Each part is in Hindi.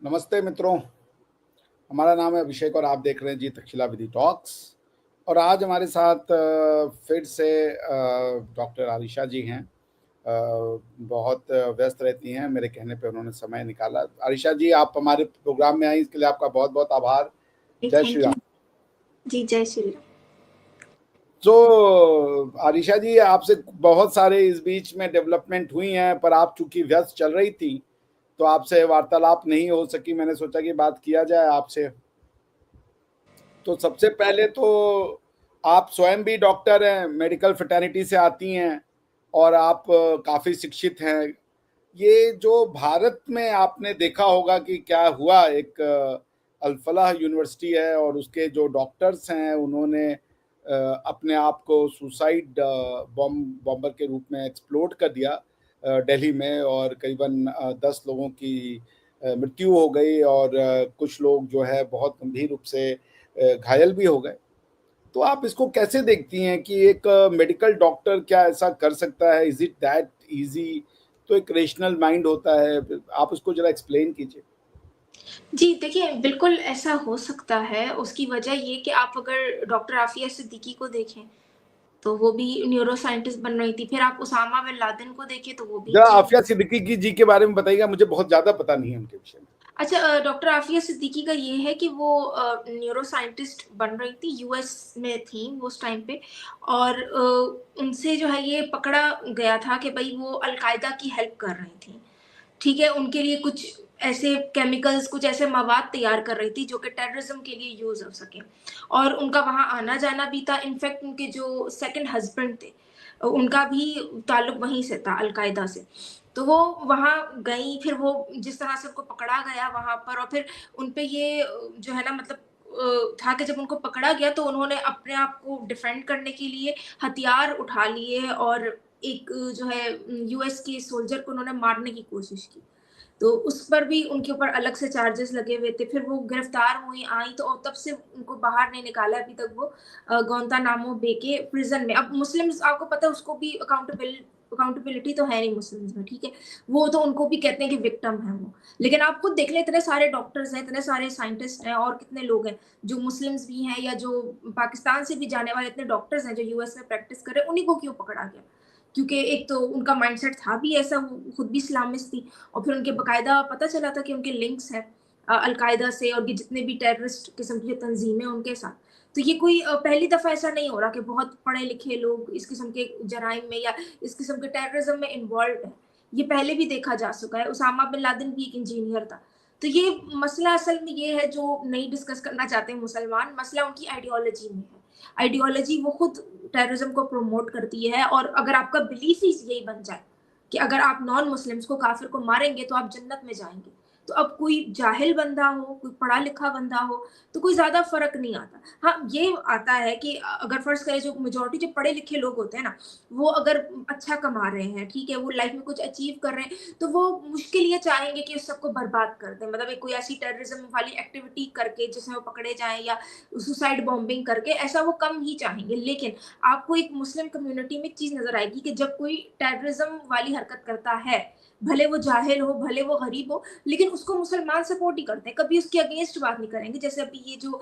नमस्ते मित्रों, हमारा नाम है अभिषेक और आप देख रहे हैं जी तक्षशिला विधि टॉक्स। और आज हमारे साथ फिर से डॉक्टर आरिशा जी हैं। बहुत व्यस्त रहती हैं, मेरे कहने पे उन्होंने समय निकाला। आरिशा जी, आप हमारे प्रोग्राम में आई, इसके लिए आपका बहुत-बहुत आभार। जय श्री थैंक राम। यू जी। जय श्री राम। तो आरिशा जी, आपसे बहुत सारे इस बीच में डेवलपमेंट हुई हैं, पर आप चूँकि व्यस्त चल रही थी, तो आपसे वार्तालाप नहीं हो सकी। मैंने सोचा कि बात किया जाए आपसे। तो सबसे पहले तो आप स्वयं भी डॉक्टर हैं, मेडिकल फ्रेटर्निटी से आती हैं और आप काफ़ी शिक्षित हैं। ये जो भारत में आपने देखा होगा कि क्या हुआ, एक अल फलाह यूनिवर्सिटी है और उसके जो डॉक्टर्स हैं उन्होंने अपने आप को सुसाइड बॉम्बर के रूप में एक्सप्लोड कर दिया दिल्ली में, और करीबन 10 लोगों की मृत्यु हो गई और कुछ लोग जो है बहुत गंभीर रूप से घायल भी हो गए। तो आप इसको कैसे देखती हैं कि एक मेडिकल डॉक्टर क्या ऐसा कर सकता है? Is it that easy? तो एक रेशनल माइंड होता है, आप उसको ज़रा एक्सप्लेन कीजिए। जी, देखिए बिल्कुल ऐसा हो सकता है। उसकी वजह ये कि आप अगर डॉक्टर आफ़िया सिद्दीकी को देखें, तो वो भी न्यूरो साइंटिस्ट बन रही थी। फिर आप उसामा बिन लादेन को देखें तो वो भी ज़रा जेल में। आफ़िया सिद्दीकी जी के बारे में बताइएगा, मुझे बहुत ज़्यादा पता नहीं है उनके विषय में। अच्छा, डॉक्टर आफ़िया सिद्दीकी का ये है कि वो न्यूरो साइंटिस्ट बन रही थी, यूएस में थी वो उस टाइम पे। और उनसे जो है ये पकड़ा गया था कि भई वो अल-कायदा की हेल्प कर रही थी। ठीक है, उनके लिए कुछ ऐसे केमिकल्स, कुछ ऐसे मवाद तैयार कर रही थी जो कि टेररिज़्म के लिए यूज़ हो सकें। और उनका वहाँ आना-जाना भी था। इनफैक्ट उनके जो सेकंड हस्बैंड थे, उनका भी ताल्लुक वहीं से था, अल-कायदा से। तो वो वहाँ गईं, फिर वो जिस तरह से उनको पकड़ा गया वहाँ पर, और फिर उन पे ये जो है ना, मतलब था कि जब उनको पकड़ा गया तो उन्होंने अपने आप को डिफेंड करने के लिए हथियार उठा लिए और एक जो है यूएस के सोल्जर को उन्होंने मारने की कोशिश की। तो उस पर भी उनके ऊपर अलग से चार्जेस लगे हुए थे। फिर वो गिरफ्तार हुई, आई तो, और तब से उनको बाहर नहीं निकाला अभी तक। वो गुआंतानामो बे के प्रिज़न में। अब मुस्लिम्स, आपको पता है, उसको भी अकाउंटेबिलिटी तो है नहीं मुस्लिम्स में, ठीक है? वो तो उनको भी कहते हैं कि विक्टिम हैं वो। लेकिन आप खुद देख लें, इतने सारे डॉक्टर्स हैं, इतने सारे साइंटिस्ट हैं और कितने लोग हैं, जो मुस्लिम्स भी हैं या जो पाकिस्तान से भी जाने वाले इतने डॉक्टर्स हैं जो यूएस में प्रैक्टिस कर रहे हैं, उन्हीं को क्यों पकड़ा गया? क्योंकि एक तो उनका माइंडसेट था भी ऐसा, वो खुद भी इस्लामिस्ट थी। और फिर उनके बाकायदा पता चला था कि उनके लिंक्स हैं अल-कायदा से और ये जितने भी टेररिस्ट किस्म की तंज़ीमें हैं उनके साथ। तो ये कोई पहली दफ़ा ऐसा नहीं हो रहा कि बहुत पढ़े-लिखे लोग इस किस्म के जराइम में या इस किस्म के टेररिज़्म में इन्वॉल्व्ड हैं। ये पहले भी देखा जा चुका है। उसामा बिन लादेन भी एक इंजीनियर था। तो ये मसला असल में ये है जो नहीं डिस्कस करना चाहते मुसलमान, मसला उनकी आइडियोलॉजी में है। आइडियोलॉजी वो खुद टेररिज़्म को प्रमोट करती है, और अगर आपका बिलीफ ही यही बन जाए कि अगर आप नॉन मुस्लिम्स को, काफ़िर को मारेंगे तो आप जन्नत में जाएँगे। तो अब कोई जाहिल बंदा हो, कोई पढ़ा-लिखा बंदा हो, तो कोई ज़्यादा फ़र्क नहीं आता। हाँ, ये आता है कि अगर फ़र्ज़ करें जो मेजॉरिटी जो पढ़े-लिखे लोग होते हैं ना, वो अगर अच्छा कमा रहे हैं, ठीक है, वो लाइफ़ में कुछ अचीव कर रहे हैं, तो वो मुश्किल ये चाहेंगे कि उस सबको बर्बाद कर दें। मतलब एक कोई ऐसी टेररिज़्म वाली एक्टिविटी करके जिसमें वो पकड़े जाएँ या सुसाइड बॉम्बिंग करके, ऐसा वो कम ही चाहेंगे। लेकिन आपको एक मुस्लिम कम्युनिटी में एक चीज़ नज़र आएगी कि जब कोई टेररिज़्म वाली हरकत करता है, भले वो जाहिल हो, भले वो गरीब हो, लेकिन उसको मुसलमान सपोर्ट ही करते हैं, कभी उसके अगेंस्ट बात नहीं करेंगे। जैसे अभी ये जो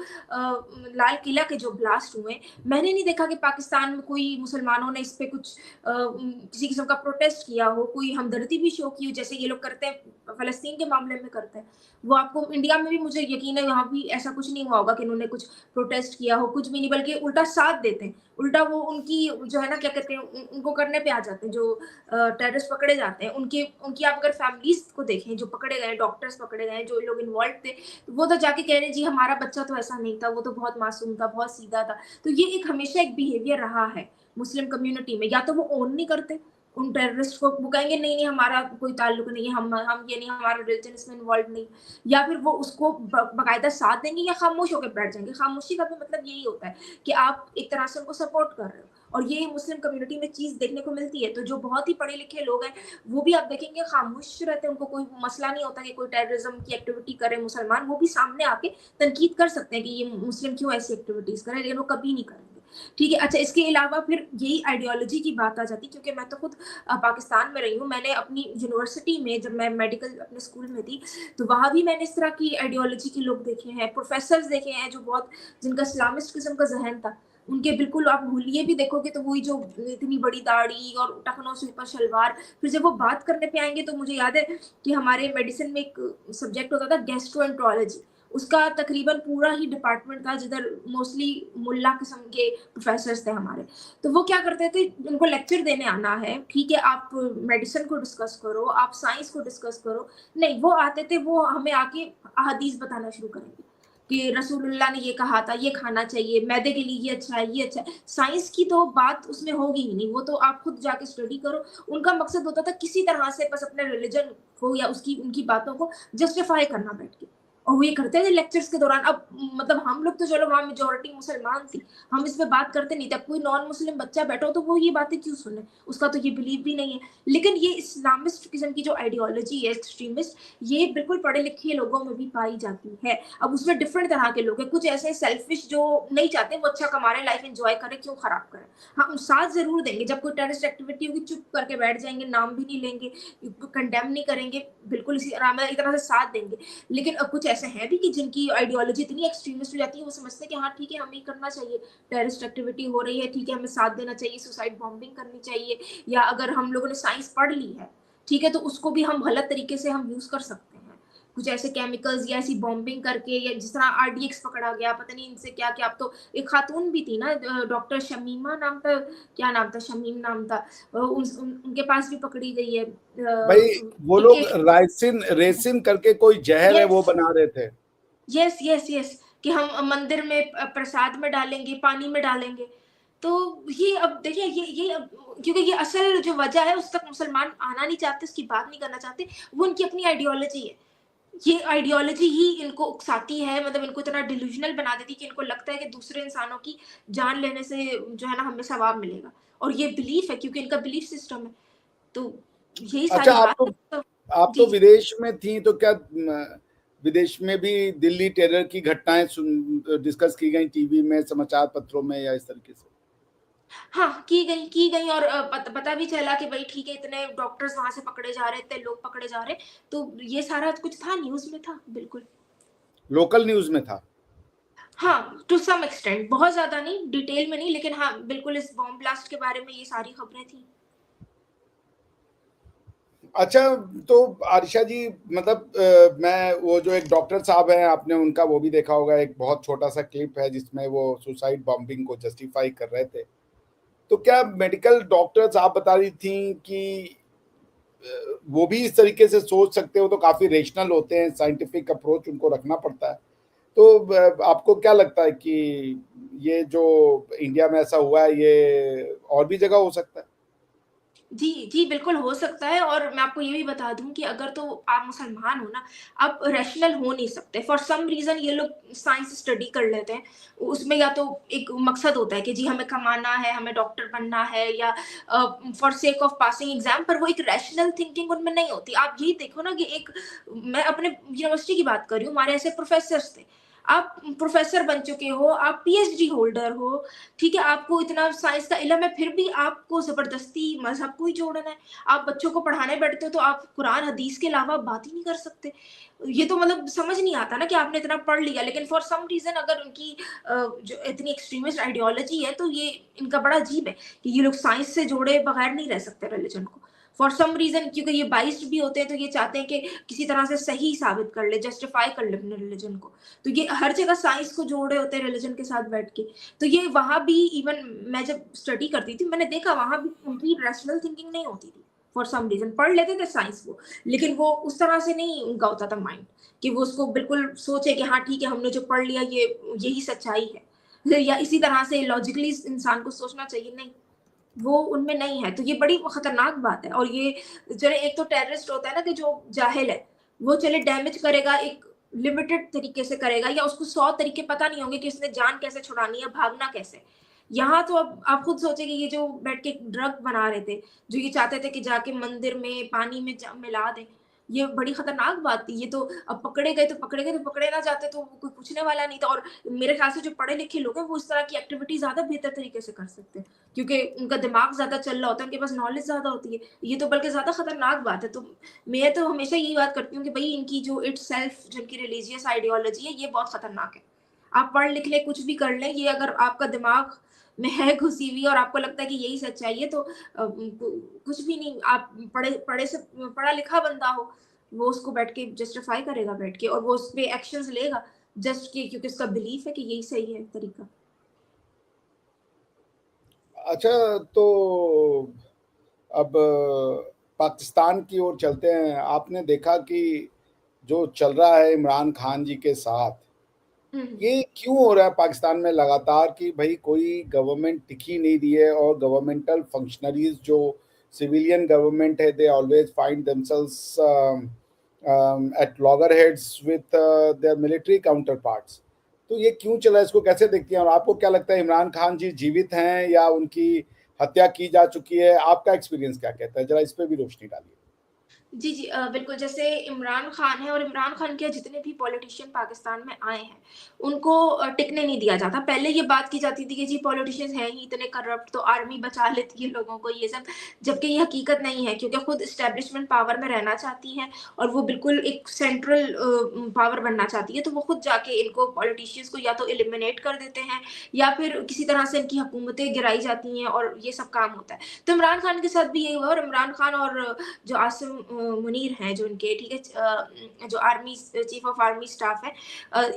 लाल किला के जो ब्लास्ट हुए, मैंने नहीं देखा कि पाकिस्तान में कोई मुसलमानों ने इस पे कुछ किसी किस्म का प्रोटेस्ट किया हो, कोई हमदर्दी भी शो की हो, जैसे ये लोग करते हैं फ़लस्तीन के मामले में करते हैं। वो आपको इंडिया में भी, मुझे यकीन है, यहाँ भी ऐसा कुछ नहीं हुआ होगा कि इन्होंने कुछ प्रोटेस्ट किया हो, कुछ भी नहीं, बल्कि उल्टा साथ देते हैं। उल्टा वो उनकी जो है ना, क्या कहते हैं, उनको करने पे आ जाते हैं, जो टेररिस्ट पकड़े जाते हैं। उनकी उनकी आप अगर फैमिलीज़ को देखें, जो पकड़े गए, डॉक्टर्स पकड़े गए, जो लोग इन्वॉल्व थे, तो वो तो जाके कह रहे हैं, जी हमारा बच्चा तो ऐसा नहीं था, वो तो बहुत मासूम था, बहुत सीधा था। तो ये एक हमेशा एक बिहेवियर रहा है मुस्लिम कम्युनिटी में। या तो वो ओन नहीं करते उन टेररिस्ट को, वो कहेंगे नहीं, नहीं हमारा कोई ताल्लुक नहीं है, हम ये नहीं, हमारा रिलीजन इसमें इन्वॉल्व नहीं। या फिर वो उसको बाकायदा साथ देंगे या खामोश होकर बैठ जाएँगे। खामोशी का भी मतलब यही होता है कि आप एक तरह से उनको सपोर्ट कर रहे हो, और ये मुस्लिम कम्युनिटी में चीज़ देखने को मिलती है। तो जो बहुत ही पढ़े-लिखे लोग हैं, वो भी आप देखेंगे खामोश रहते हैं, उनको कोई मसला नहीं होता कि कोई टेररिज़्म की एक्टिविटी करे मुसलमान, वो भी सामने आके तनकीद कर सकते हैं कि ये मुस्लिम क्यों ऐसी एक्टिविटीज़ कर रहे हैं, लेकिन वो कभी नहीं करेंगे। ठीक है? अच्छा, इसके अलावा फिर यही आइडियोलॉजी की बात आ जाती है, क्योंकि मैं तो खुद पाकिस्तान में रही हूँ। मैंने अपनी यूनिवर्सिटी में, जब मैं मेडिकल अपने स्कूल में थी, तो वहाँ भी मैंने इस तरह की आइडियोलॉजी के लोग देखे हैं, प्रोफ़ेसर्स देखे हैं जो बहुत, जिनका इस्लामिस्ट किस्म का ज़हन था। उनके बिल्कुल आप हुलिये भी देखोगे तो वही जो इतनी बड़ी दाढ़ी और टखनों से ऊपर शलवार, फिर जब वो बात करने पे आएँगे तो मुझे याद है कि हमारे मेडिसिन में एक सब्जेक्ट होता था गैस्ट्रोएंटरोलॉजी, उसका तकरीबन पूरा ही डिपार्टमेंट था जिधर मोस्टली मुल्ला किस्म के प्रोफ़ेसर्स थे हमारे। तो वो क्या करते थे, उनको लेक्चर देने आना है, ठीक है, आप मेडिसिन को डिस्कस करो, आप साइंस को डिस्कस करो। नहीं, वो आते थे, वो हमें आके अहादीस बताना शुरू करेंगे कि रसूलुल्लाह ने ये कहा था, ये खाना चाहिए, मैदे के लिए ये अच्छा है, ये अच्छा है। साइंस की तो बात उसमें होगी ही नहीं, वो तो आप खुद जाके स्टडी करो। उनका मकसद होता था किसी तरह से बस अपने रिलिजन को या उसकी उनकी बातों को जस्टिफाई करना बैठ के। और वो ये करते थे लेक्चर्स के दौरान। अब मतलब हम लोग तो चलो वहाँ मेजॉरिटी मुसलमान थी, हम इस पे बात करते नहीं थे। अब कोई नॉन मुस्लिम बच्चा बैठा हो तो वो ये बातें क्यों सुने? उसका तो ये बिलीव भी नहीं है। लेकिन ये इस्लामिस्ट किस्म की जो आइडियोलॉजी है, एक्सट्रीमिस्ट, ये बिल्कुल पढ़े-लिखे लोगों में भी पाई जाती है। अब उसमें डिफरेंट तरह के लोग हैं, कुछ ऐसे सेल्फिश जो नहीं चाहते वो अच्छा कमा रहे हैं, लाइफ एन्जॉय करें, क्यों खराब करें? हम साथ ज़रूर देंगे, जब कोई टेररिस्ट एक्टिविटी होगी चुप करके बैठ जाएँगे, नाम भी नहीं लेंगे, कंडेम नहीं करेंगे, बिल्कुल इसी आराम एक तरह से साथ देंगे। लेकिन कुछ ऐसे हैं भी कि जिनकी आइडियोलॉजी इतनी एक्सट्रीमिस्ट हो जाती है, वो समझते हैं कि हाँ ठीक है, हमें करना चाहिए, टेररिस्ट एक्टिविटी हो रही है, ठीक है, हमें साथ देना चाहिए, सुसाइड बॉम्बिंग करनी चाहिए, या अगर हम लोगों ने साइंस पढ़ ली है, ठीक है, तो उसको भी हम गलत तरीके से हम यूज कर सकते हैं। कुछ ऐसे केमिकल्स या ऐसी बॉम्बिंग करके, या जिस तरह आरडीएक्स पकड़ा गया, पता नहीं इनसे क्या क्या। अब तो एक खातून भी थी ना, डॉक्टर शमीमा नाम था, क्या नाम था, शमीम नाम था, उनके पास भी पकड़ी गई है। भाई वो लोग इनके राइसिन रेसिन करके कोई जहर है वो यस, बना रहे थे। यस, यस, यस, कि हम मंदिर में प्रसाद में डालेंगे, पानी में डालेंगे। तो ये अब देखिए, ये अब, क्योंकि ये असल जो वजह है उस तक मुसलमान आना नहीं चाहते, उसकी बात नहीं करना चाहते, वो उनकी अपनी आइडियोलॉजी है। ये आइडियोलॉजी ही इनको उकसाती है, मतलब इनको इतना डिल्यूजनल बना देती है कि इनको लगता है कि दूसरे इंसानों की जान लेने से जो है ना हमें सवाब मिलेगा। और ये बिलीफ है, क्योंकि इनका बिलीफ सिस्टम है। तो यही अच्छा, सारी बात है। तो आप तो जी, जी। विदेश में थी, तो क्या विदेश में भी दिल्ली टेरर की घटनाएं डिस्कस की गई टीवी में, समाचार पत्रों में, या इस तरीके से? हाँ, की गई, और पता भी चला कि भई ठीक है, इतने डॉक्टर्स वहाँ से पकड़े जा रहे हैं, इतने लोग पकड़े जा रहे हैं। तो ये सारा कुछ था, न्यूज़ में था, बिल्कुल। लोकल न्यूज में था? हाँ, टू सम एक्सटेंट, बहुत ज़्यादा नहीं, डिटेल में नहीं, लेकिन हाँ, बिल्कुल इस बॉम्ब ब्लास्ट के बारे में ये सारी खबरें थी। अच्छा, तो आरिशा जी, मतलब मैं वो जो एक डॉक्टर साहब हैं, आपने उनका वो भी देखा होगा, एक बहुत छोटा सा क्लिप है जिसमें वो सुसाइड बॉम्बिंग को जस्टिफाई कर रहे थे। तो क्या मेडिकल डॉक्टर्स, आप बता रही थी कि वो भी इस तरीके से सोच सकते हो, तो काफी रेशनल होते हैं, साइंटिफिक अप्रोच उनको रखना पड़ता है। तो आपको क्या लगता है कि ये जो इंडिया में ऐसा हुआ है, ये और भी जगह हो सकता है? जी, जी, बिल्कुल हो सकता है। और मैं आपको ये भी बता दूँ कि अगर तो आप मुसलमान हो ना, आप रैशनल हो नहीं सकते। फॉर सम रीज़न ये लोग साइंस स्टडी कर लेते हैं। उसमें या तो एक मकसद होता है कि जी हमें कमाना है, हमें डॉक्टर बनना है, या for sake of passing exam, पर वो एक रैशनल थिंकिंग उनमें नहीं होती। आप यही देखो ना कि एक, मैं अपने यूनिवर्सिटी की बात कर रही हूँ, हमारे ऐसे प्रोफ़ेसर्स थे। आप प्रोफ़ेसर बन चुके हो, आप पीएचडी होल्डर हो, ठीक है, आपको इतना साइंस का इल्म है, फिर भी आपको ज़बरदस्ती मज़हब को ही जोड़ना है। आप बच्चों को पढ़ाने बैठते हो तो आप कुरान हदीस के अलावा बात ही नहीं कर सकते। ये तो मतलब समझ नहीं आता ना कि आपने इतना पढ़ लिया, लेकिन फॉर सम रीज़न अगर उनकी जो इतनी एक्सट्रीमिस्ट आइडियोलॉजी है, तो ये इनका बड़ा अजीब है कि ये लोग साइंस से जोड़े बगैर नहीं रह सकते रिलिजन को। फॉर सम रीज़न, क्योंकि ये बाइस्ड भी होते हैं, तो ये चाहते हैं कि किसी तरह से सही साबित कर ले, जस्टिफाई कर ले अपने रिलिजन को। तो ये हर जगह साइंस को जोड़ रहे होते हैं रिलिजन के साथ बैठ के। तो ये वहाँ भी, इवन मैं जब स्टडी करती थी, मैंने देखा वहाँ भी उनकी रैशनल थिंकिंग नहीं होती थी। फॉर सम रीज़न पढ़ लेते थे साइंस वो, लेकिन वो उस तरह से नहीं उनका होता था माइंड कि वो उसको बिल्कुल सोचे कि हाँ ठीक है, हमने जो पढ़ लिया ये यही सच्चाई है। या इसी तरह से लॉजिकली इंसान को सोचना चाहिए, नहीं, वो उनमें नहीं है। तो ये बड़ी खतरनाक बात है। और ये चले, एक तो टेररिस्ट होता है ना कि जो जाहिल है, वो चले डैमेज करेगा एक लिमिटेड तरीके से करेगा, या उसको 100 तरीके पता नहीं होंगे कि इसने जान कैसे छुड़ानी है, भागना कैसे। यहाँ तो अब आप खुद सोचिए कि ये जो बैठ के ड्रग बना रहे थे, जो ये चाहते थे कि जाके मंदिर में पानी में मिला दें, ये बड़ी खतरनाक बात थी। ये तो अब पकड़े गए तो पकड़े गए, तो पकड़े ना जाते तो कोई पूछने वाला नहीं था। और मेरे ख्याल से जो पढ़े-लिखे लोग हैं, वो इस तरह की एक्टिविटी ज़्यादा बेहतर तरीके से कर सकते हैं, क्योंकि उनका दिमाग ज़्यादा चल रहा होता है, उनके पास नॉलेज ज़्यादा होती है। ये तो बल्कि ज़्यादा खतरनाक बात है। तो मैं तो हमेशा यही बात करती हूँ कि भई इनकी जो इटसेल्फ जो इनकी रिलीजियस आइडियोलॉजी है, ये बहुत खतरनाक है। आप पढ़ लिख लें, कुछ भी कर लें, ये अगर आपका दिमाग में है घुसी हुई और आपको लगता है कि यही सच्चाई है, तो कुछ भी नहीं। आप पढ़े से पढ़ा लिखा बंदा हो, वो उसको बैठ के जस्टिफाई करेगा बैठ के, और वो उस पे एक्शंस लेगा जस्ट कि क्योंकि उसका बिलीफ है कि यही सही है तरीका। अच्छा, तो अब पाकिस्तान की ओर चलते हैं। आपने देखा कि जो चल रहा है इमरान खान जी के साथ, हुँ, हुँ। ये क्यों हो रहा है पाकिस्तान में लगातार कि भाई कोई गवर्नमेंट टिक ही नहीं रही है, और गवर्नमेंटल फंक्शनरीज जो सिविलियन गवर्नमेंट है, they always find themselves at loggerheads with their military counterparts. तो ये क्यों चला है, इसको कैसे देखती हैं, और आपको क्या लगता है इमरान खान जी जीवित हैं या उनकी हत्या की जा चुकी है? आपका एक्सपीरियंस क्या कहता है, जरा इस पे भी रोशनी डालिए। जी, जी। बिल्कुल, जैसे इमरान खान है और इमरान खान के जितने भी पॉलिटिशियन पाकिस्तान में आए हैं, उनको टिकने नहीं दिया जाता। पहले ये बात की जाती थी कि जी पॉलिटिशियंस हैं ही इतने करप्ट, तो आर्मी बचा लेती है लोगों को, ये सब। जबकि ये हकीकत नहीं है, क्योंकि खुद एस्टेब्लिशमेंट पावर में रहना चाहती है और वो बिल्कुल एक सेंट्रल पावर बनना चाहती है, तो वो खुद जाके इनको पॉलिटिशियंस को या तो एलिमिनेट कर देते हैं, या फिर किसी तरह से इनकी हुकूमतें गिराई जाती हैं और ये सब काम होता है। तो इमरान खान के साथ भी यही हुआ, और इमरान खान और जो आसिम मुनीर हैं, जो इनके ठीक है जो army chief of army staff है,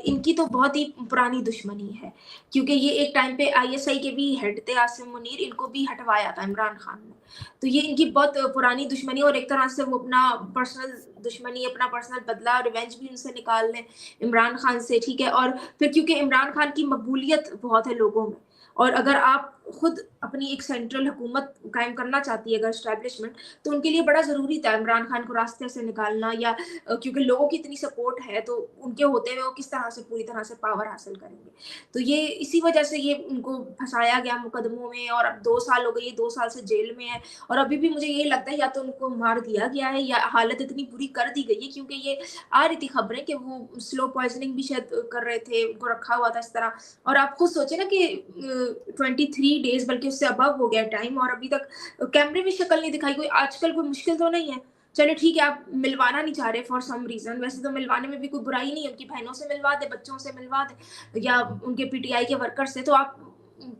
इनकी तो बहुत ही पुरानी दुश्मनी है, क्योंकि ये एक टाइम पे आईएसआई के भी हेड थे आसिम मुनीर, इनको भी हटवाया था इमरान खान ने। तो ये इनकी बहुत पुरानी दुश्मनी, और एक तरह से वो अपना पर्सनल दुश्मनी, अपना पर्सनल बदला, रिवेंज भी उनसे निकाल लें इमरान खान से, ठीक है। और फिर क्योंकि इमरान खान की मकबूलियत बहुत है लोगों में, और अगर आप खुद अपनी एक सेंट्रल हुकूमत कायम करना चाहती है अगर एस्टेब्लिशमेंट, तो उनके लिए बड़ा ज़रूरी था इमरान खान को रास्ते से निकालना, या क्योंकि लोगों की इतनी सपोर्ट है, तो उनके होते हुए वो किस तरह से पूरी तरह से पावर हासिल करेंगे। तो ये इसी वजह से ये उनको फँसाया गया मुकदमों में, और अब 2 साल हो गए, ये 2 साल से जेल में है। और अभी भी मुझे यही लगता है या तो उनको मार दिया गया है, या हालत इतनी बुरी कर दी गई है, क्योंकि ये आ रही थी खबरें कि वो स्लो पॉइज़निंग भी शायद कर रहे थे, उनको रखा हुआ था इस तरह। और आप खुद सोचिए ना कि 23 डेज़ बल्कि उससे अबव हो गया टाइम, और अभी तक कैमरे में शक्ल नहीं दिखाई। कोई आजकल कोई मुश्किल तो नहीं है। चलो ठीक है, आप मिलवाना नहीं चाह रहे फॉर सम रीज़न, वैसे तो मिलवाने में भी कोई बुराई नहीं है, उनकी बहनों से मिलवा दें, बच्चों से मिलवा दें, या उनके पीटीआई के वर्कर से, तो आप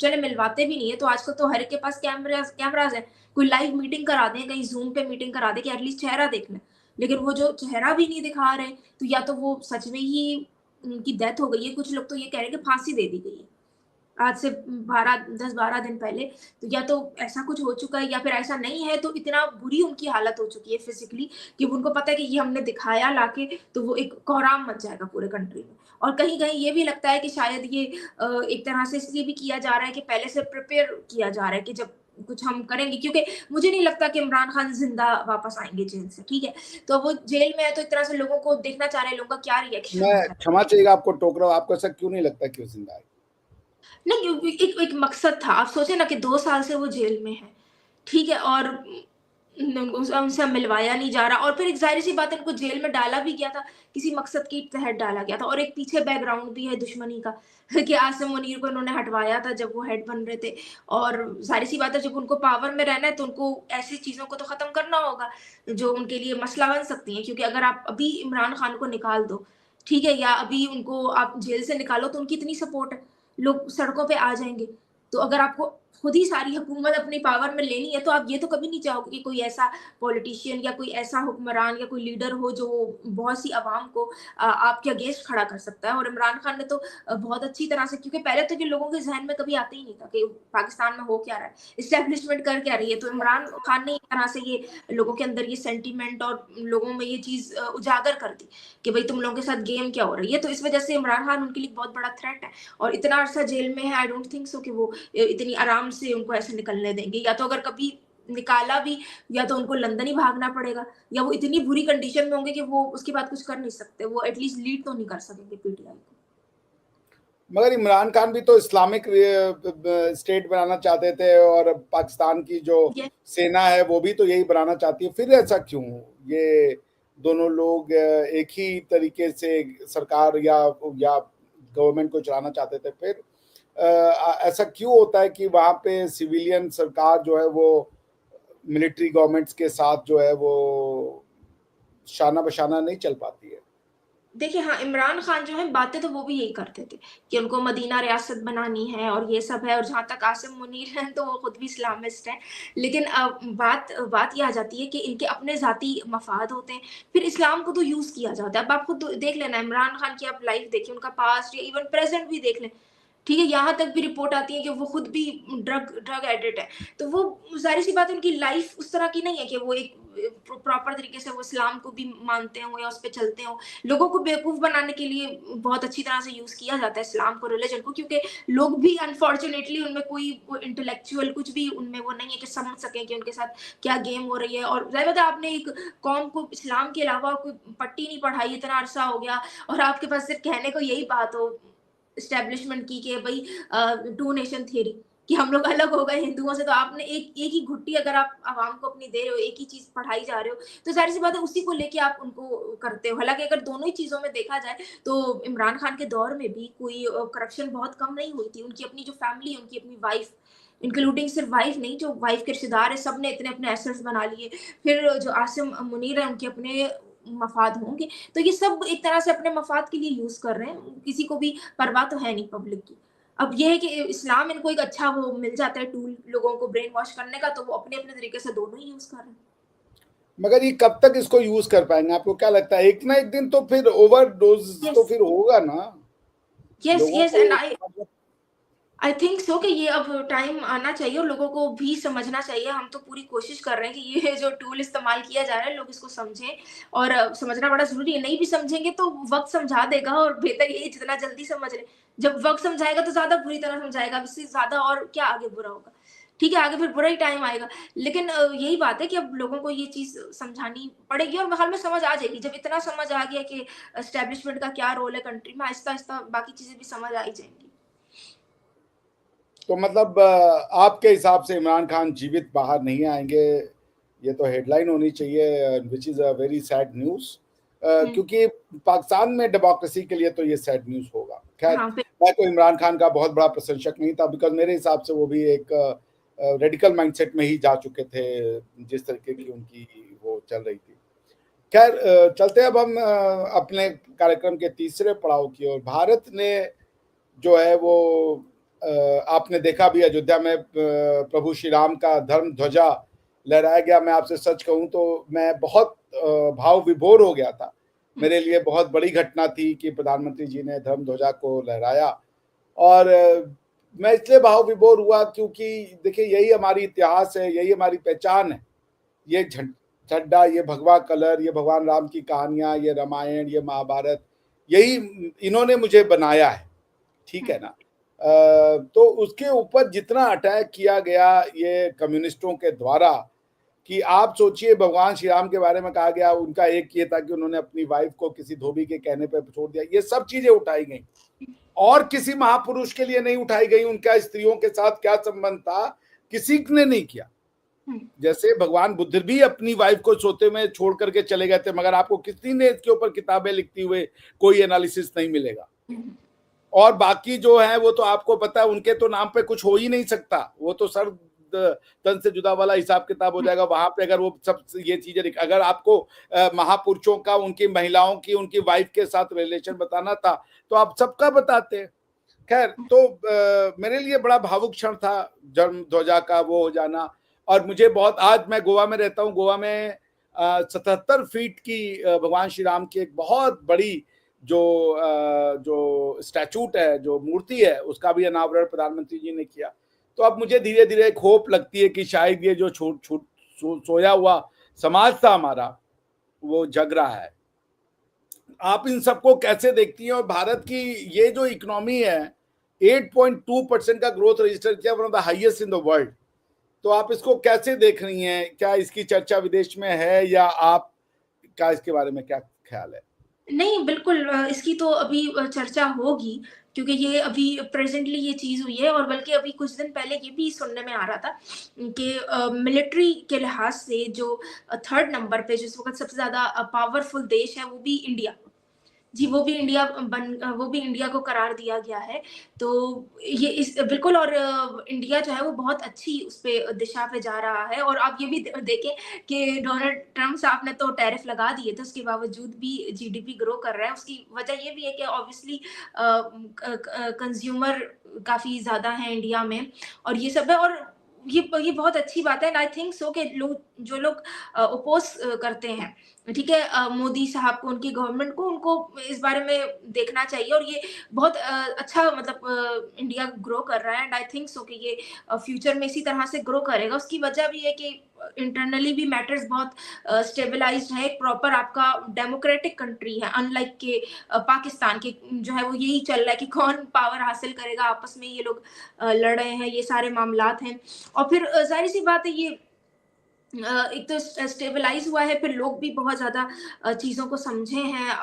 चले मिलवाते भी नहीं है, तो आजकल तो हर एक के पास कैमराज़ हैं। कोई लाइव मीटिंग करा दें, कहीं ज़ूम पे मीटिंग करा दें कि एटलीस्ट चेहरा देख लें। लेकिन वो जो चेहरा भी नहीं दिखा रहे, तो या तो वो सच में ही उनकी डेथ हो गई है, कुछ लोग तो ये कह रहे हैं कि फांसी दे दी गई है। आज से 10-12 दिन पहले, तो या तो ऐसा कुछ हो चुका है, या फिर ऐसा नहीं है तो इतना बुरी उनकी हालत हो चुकी है फिज़िकली, कि उनको पता है कि ये हमने दिखाया लाके, तो वो एक कोहराम मच जाएगा पूरे कंट्री में। और कहीं-कहीं ये भी लगता है कि शायद ये एक तरह से इसलिए भी किया जा रहा है कि पहले से प्रिपेयर किया जा रहा है कि जब कुछ हम करेंगे, क्योंकि मुझे नहीं लगता कि इमरान खान ज़िंदा वापस आएँगे जेल से, ठीक है? तो वो जेल में है, तो एक तरह से लोगों को देखना चाह रहे हैं, लोगों का क्या रिएक्शन मैं होता है। क्षमा चाहिएगा, आपको टोक रहा हूँ, आपको ऐसा क्यों नहीं लगता कि वो जिंदा है? नहीं, एक एक मकसद था। आप सोचिए ना कि 2 साल से वो जेल में है, ठीक है? और उनसे मिलवाया नहीं जा रहा, और फिर एक ज़ाहिर-सी बात है, उनको जेल में डाला भी गया था, किसी मकसद के तहत डाला गया था, और एक पीछे बैकग्राउंड भी है दुश्मनी का कि आसिम मुनीर को इन्होंने हटवाया था जब वो हेड बन रहे थे, और ज़ाहिर-सी बात है जब उनको पावर में रहना है तो उनको ऐसी चीज़ों को तो ख़त्म करना होगा, जो उनके लिए मसला बन सकती हैं, क्योंकि अगर आप अभी इमरान खान को निकाल दो, ठीक है? या अभी उनको आप जेल से निकालो, तो उनकी इतनी सपोर्ट है, लोग सड़कों पे आ जाएँगे। तो अगर आपको खुद ही सारी हुकूमत अपनी पावर में लेनी है, तो आप ये तो कभी नहीं चाहोगे कि कोई ऐसा पॉलिटिशियन या कोई ऐसा हुक्मरान या कोई लीडर हो जो बहुत सी आवाम को आपके अगेंस्ट खड़ा कर सकता है। और इमरान खान ने तो बहुत अच्छी तरह से, क्योंकि पहले तो ये लोगों के ज़हन में कभी आता ही नहीं था कि पाकिस्तान में हो क्या रहा है, एस्टेब्लिशमेंट कर क्या रही है। तो इमरान खान ने एक तरह से ये लोगों के अंदर ये सेंटीमेंट और लोगों में ये चीज़ उजागर कर दी कि भई तुम लोगों के साथ गेम क्या हो रही है। तो इस वज़ह से इमरान खान उनके लिए बहुत बड़ा थ्रेट है, और इतना अरसा जेल में है, आई डोंट थिंक सो कि वो इतनी आराम से उनको ऐसे निकलने देंगे, या तो अगर कभी निकाला भी, या तो उनको लंदन ही भागना पड़ेगा, या वो इतनी बुरी कंडीशन में होंगे कि वो उसके बाद कुछ कर नहीं सकते, वो एटलीस्ट लीड तो नहीं कर सकेंगे पीटीआई को। मगर इमरान खान भी तो इस्लामिक स्टेट बनाना चाहते थे, और पाकिस्तान की जो ये सेना है वो भी तो यही बनाना चाहती है, फिर ऐसा क्यों? ये दोनों लोग एक ही तरीके से सरकार या गवर्नमेंट को चलाना चाहते थे, फिर ऐसा क्यों होता है कि वहाँ पे सिविलियन सरकार जो है वो मिलिट्री गवर्नमेंट्स के साथ जो है वो शाना बशाना नहीं चल पाती है? देखिए हाँ, इमरान खान जो है बातें तो वो भी यही करते थे कि उनको मदीना रियासत बनानी है और ये सब है, और जहाँ तक आसिम मुनीर हैं तो वो खुद भी इस्लामिस्ट हैं। लेकिन बात ये आ जाती है कि इनके अपने ज़ाती मफ़ाद होते हैं, फिर इस्लाम को तो यूज़ किया जाता है। अब आप खुद देख लेना, इमरान खान की आप लाइफ़ देखिए, उनका पास्ट या इवन प्रेज़ेंट भी देख लें, ठीक है? यहाँ तक भी रिपोर्ट आती है कि वो खुद भी ड्रग एडिक्ट है। तो वो ज़ाहिर-सी बात है, उनकी लाइफ़ उस तरह की नहीं है कि वो एक प्रॉपर तरीके से वो इस्लाम को भी मानते हों या उस पे चलते हों। लोगों को बेवकूफ़ बनाने के लिए बहुत अच्छी तरह से यूज़ किया जाता है इस्लाम को, रिलिजन को, क्योंकि लोग भी अनफॉर्चुनेटली उनमें कोई वो इंटेलेक्चुअल कुछ भी उनमें वो नहीं है कि समझ सकें कि उनके साथ क्या गेम हो रही है। और ज़ाहिर बात है, आपने एक कौम को इस्लाम के अलावा कोई पट्टी नहीं पढ़ाई, इतना अरसा हो गया, और आपके पास सिर्फ़ कहने को यही बात हो एस्टेब्लिशमेंट की कि भई टू नेशन थ्योरी, कि हम लोग अलग हो गए हिंदुओं से, तो आपने एक ही घुट्टी अगर आप आवाम को अपनी दे रहे हो, एक ही चीज़ पढ़ाई जा रहे हो, तो ज़ाहिर-सी बात है उसी को लेके आप उनको करते हो। हालाँकि अगर दोनों ही चीज़ों में देखा जाए, तो इमरान खान के दौर में भी कोई करप्शन बहुत कम नहीं हुई थी। उनकी अपनी जो फैमिली है, उनकी अपनी वाइफ़, इंक्लूडिंग सिर्फ़ वाइफ़ नहीं, जो वाइफ़ के रिश्तेदार हैं, सब ने इतने अपने एसेट्स बना लिए। फिर जो आसिम मुनीर हैं, उनके अपने मफ़ाद होंगे। तो ये सब एक तरह से अपने मफ़ाद के लिए यूज़ कर रहे हैं, किसी को भी परवाह तो है नहीं पब्लिक की। अब ये है कि इस्लाम इनको एक अच्छा वो मिल जाता है टूल लोगों को ब्रेन वॉश करने का, तो वो अपने-अपने तरीके से दोनों ही यूज़ कर रहे हैं। मगर ये कब तक इसको यूज कर पाएंगे, आपको क्या लगता है? एक ना एक दिन तो फिर ओवरडोज तो यस, फिर होगा ना यस, लोगों यस, को, एंड आई मतलब। आई थिंक सो कि ये अब टाइम आना चाहिए और लोगों को भी समझना चाहिए। हम तो पूरी कोशिश कर रहे हैं कि ये जो टूल इस्तेमाल किया जा रहा है, लोग इसको समझें, और समझना बड़ा ज़रूरी है। नहीं भी समझेंगे तो वक़्त समझा देगा, और बेहतर यही जितना जल्दी समझ लें। जब वक़्त समझाएगा तो ज़्यादा बुरी तरह समझाएगा, अब इससे ज़्यादा और क्या आगे बुरा होगा। ठीक है, आगे फिर बुरा ही टाइम आएगा। लेकिन यही बात है कि अब लोगों को ये चीज़ समझानी पड़ेगी, और हाल में समझ आ जाएगी। जब इतना समझ आ गया कि एस्टेब्लिशमेंट का क्या रोल है कंट्री में, आहिस्ता-आहिस्ता बाकी चीज़ें भी समझ आ ही जाएँगी। तो मतलब आपके हिसाब से इमरान खान जीवित बाहर नहीं आएंगे, ये तो हेडलाइन होनी चाहिए, which is a very sad news, हुँ। क्योंकि पाकिस्तान में डेमोक्रेसी के लिए तो ये सैड न्यूज़ होगा। खैर, हाँ, मैं कोई इमरान खान का बहुत बड़ा प्रशंसक नहीं था, बिकॉज़ मेरे हिसाब से वो भी एक रेडिकल माइंडसेट में ही जा चुके थे, जिस तरीके की उनकी वो चल रही थी। खैर, चलते हैं अब हम अपने कार्यक्रम के तीसरे पड़ाव की ओर। भारत ने जो है वो आपने देखा भी, अयोध्या में प्रभु श्री राम का धर्म ध्वजा लहराया गया। मैं आपसे सच कहूं तो मैं बहुत भाव विभोर हो गया था। हुँ, मेरे लिए बहुत बड़ी घटना थी कि प्रधानमंत्री जी ने धर्म ध्वजा को लहराया, और मैं इसलिए भाव विभोर हुआ क्योंकि देखिए, यही हमारी इतिहास है, यही हमारी पहचान है। ये झंडा, ये भगवा कलर, ये भगवान राम की कहानियां, ये रामायण, ये महाभारत, यही इन्होंने मुझे बनाया है, ठीक हुँ, है ना? तो उसके ऊपर जितना अटैक किया गया ये कम्युनिस्टों के द्वारा, कि आप सोचिए, भगवान श्री राम के बारे में कहा गया, उनका एक ये था कि उन्होंने अपनी वाइफ को किसी धोबी के कहने पर छोड़ दिया। ये सब चीजें उठाई गई, और किसी महापुरुष के लिए नहीं उठाई गई। उनका स्त्रियों के साथ क्या संबंध था, किसी ने नहीं किया। हुँ, जैसे भगवान बुद्ध भी अपनी वाइफ को सोते में छोड़ करके चले गए थे, मगर आपको किसी ने इसके ऊपर किताबें लिखती हुए कोई एनालिसिस नहीं मिलेगा। हुँ, और बाकी जो है वो तो आपको पता है, उनके तो नाम पे कुछ हो ही नहीं सकता। वो तो सर तन से जुदा वाला हिसाब किताब हो हुँ, जाएगा वहां पे, अगर वो सब ये चीजें अगर आपको महापुरुषों का, उनकी महिलाओं की, उनकी वाइफ के साथ रिलेशन बताना था तो आप सबका बताते। खैर, तो मेरे लिए बड़ा भावुक क्षण था जन्म ध्वजा का वो हो जाना। और मुझे बहुत, आज मैं गोवा में रहता हूँ, गोवा में 77 फीट की भगवान श्री राम की एक बहुत बड़ी जो स्टैचूट है, जो मूर्ति है, उसका भी अनावरण प्रधानमंत्री जी ने किया। तो अब मुझे धीरे धीरे एक होप लगती है कि शायद ये जो छूट छूट सोया हुआ समाज था हमारा, वो जग रहा है। आप इन सबको कैसे देखती हैं? और भारत की ये जो इकोनॉमी है, 8.2% का ग्रोथ रजिस्टर किया, one of the highest in the world. तो आप इसको कैसे देख रही हैं? क्या इसकी चर्चा विदेश में है, या आप का इसके बारे में क्या ख्याल है? नहीं, बिल्कुल इसकी तो अभी चर्चा होगी, क्योंकि ये अभी प्रेज़ेंटली ये चीज़ हुई है, और बल्कि अभी कुछ दिन पहले ये भी सुनने में आ रहा था कि मिलिट्री के लिहाज़ से जो 3rd नंबर पे जिस वक़्त सबसे ज़्यादा पावरफुल देश है, वो भी इंडिया। जी, वो भी इंडिया को करार दिया गया है। तो ये इस बिल्कुल, और इंडिया जो है वो बहुत अच्छी उस पे दिशा पे जा रहा है, और आप ये भी देखें कि डोनाल्ड ट्रम्प साहब ने तो टैरिफ लगा दिए थे, उसके बावजूद भी जीडीपी ग्रो कर रहा है। उसकी वजह ये भी है कि ऑब्वियसली कंज्यूमर काफ़ी ज़्यादा है इंडिया में, और ये सब है, और ये बहुत अच्छी बात है, एंड आई थिंक सो कि जो लोग ओपोज़ करते हैं, ठीक है, मोदी साहब को, उनकी गवर्नमेंट को, उनको इस बारे में देखना चाहिए, और ये बहुत अच्छा, मतलब इंडिया ग्रो कर रहा है, एंड आई थिंक सो कि ये फ्यूचर में इसी तरह से ग्रो करेगा। उसकी वजह भी है कि इंटरनली भी मैटर्स बहुत स्टेबलाइज्ड है, एक प्रॉपर आपका डेमोक्रेटिक कंट्री है, अनलाइक के पाकिस्तान के जो है वो यही चल रहा है कि कौन पावर हासिल करेगा, आपस में ये लोग लड़ रहे हैं, ये सारे मामलात हैं। और फिर ज़ाहिर-सी बात है, ये एक तो स्टेबलाइज़ हुआ है, फिर लोग भी बहुत ज़्यादा चीज़ों को समझे हैं,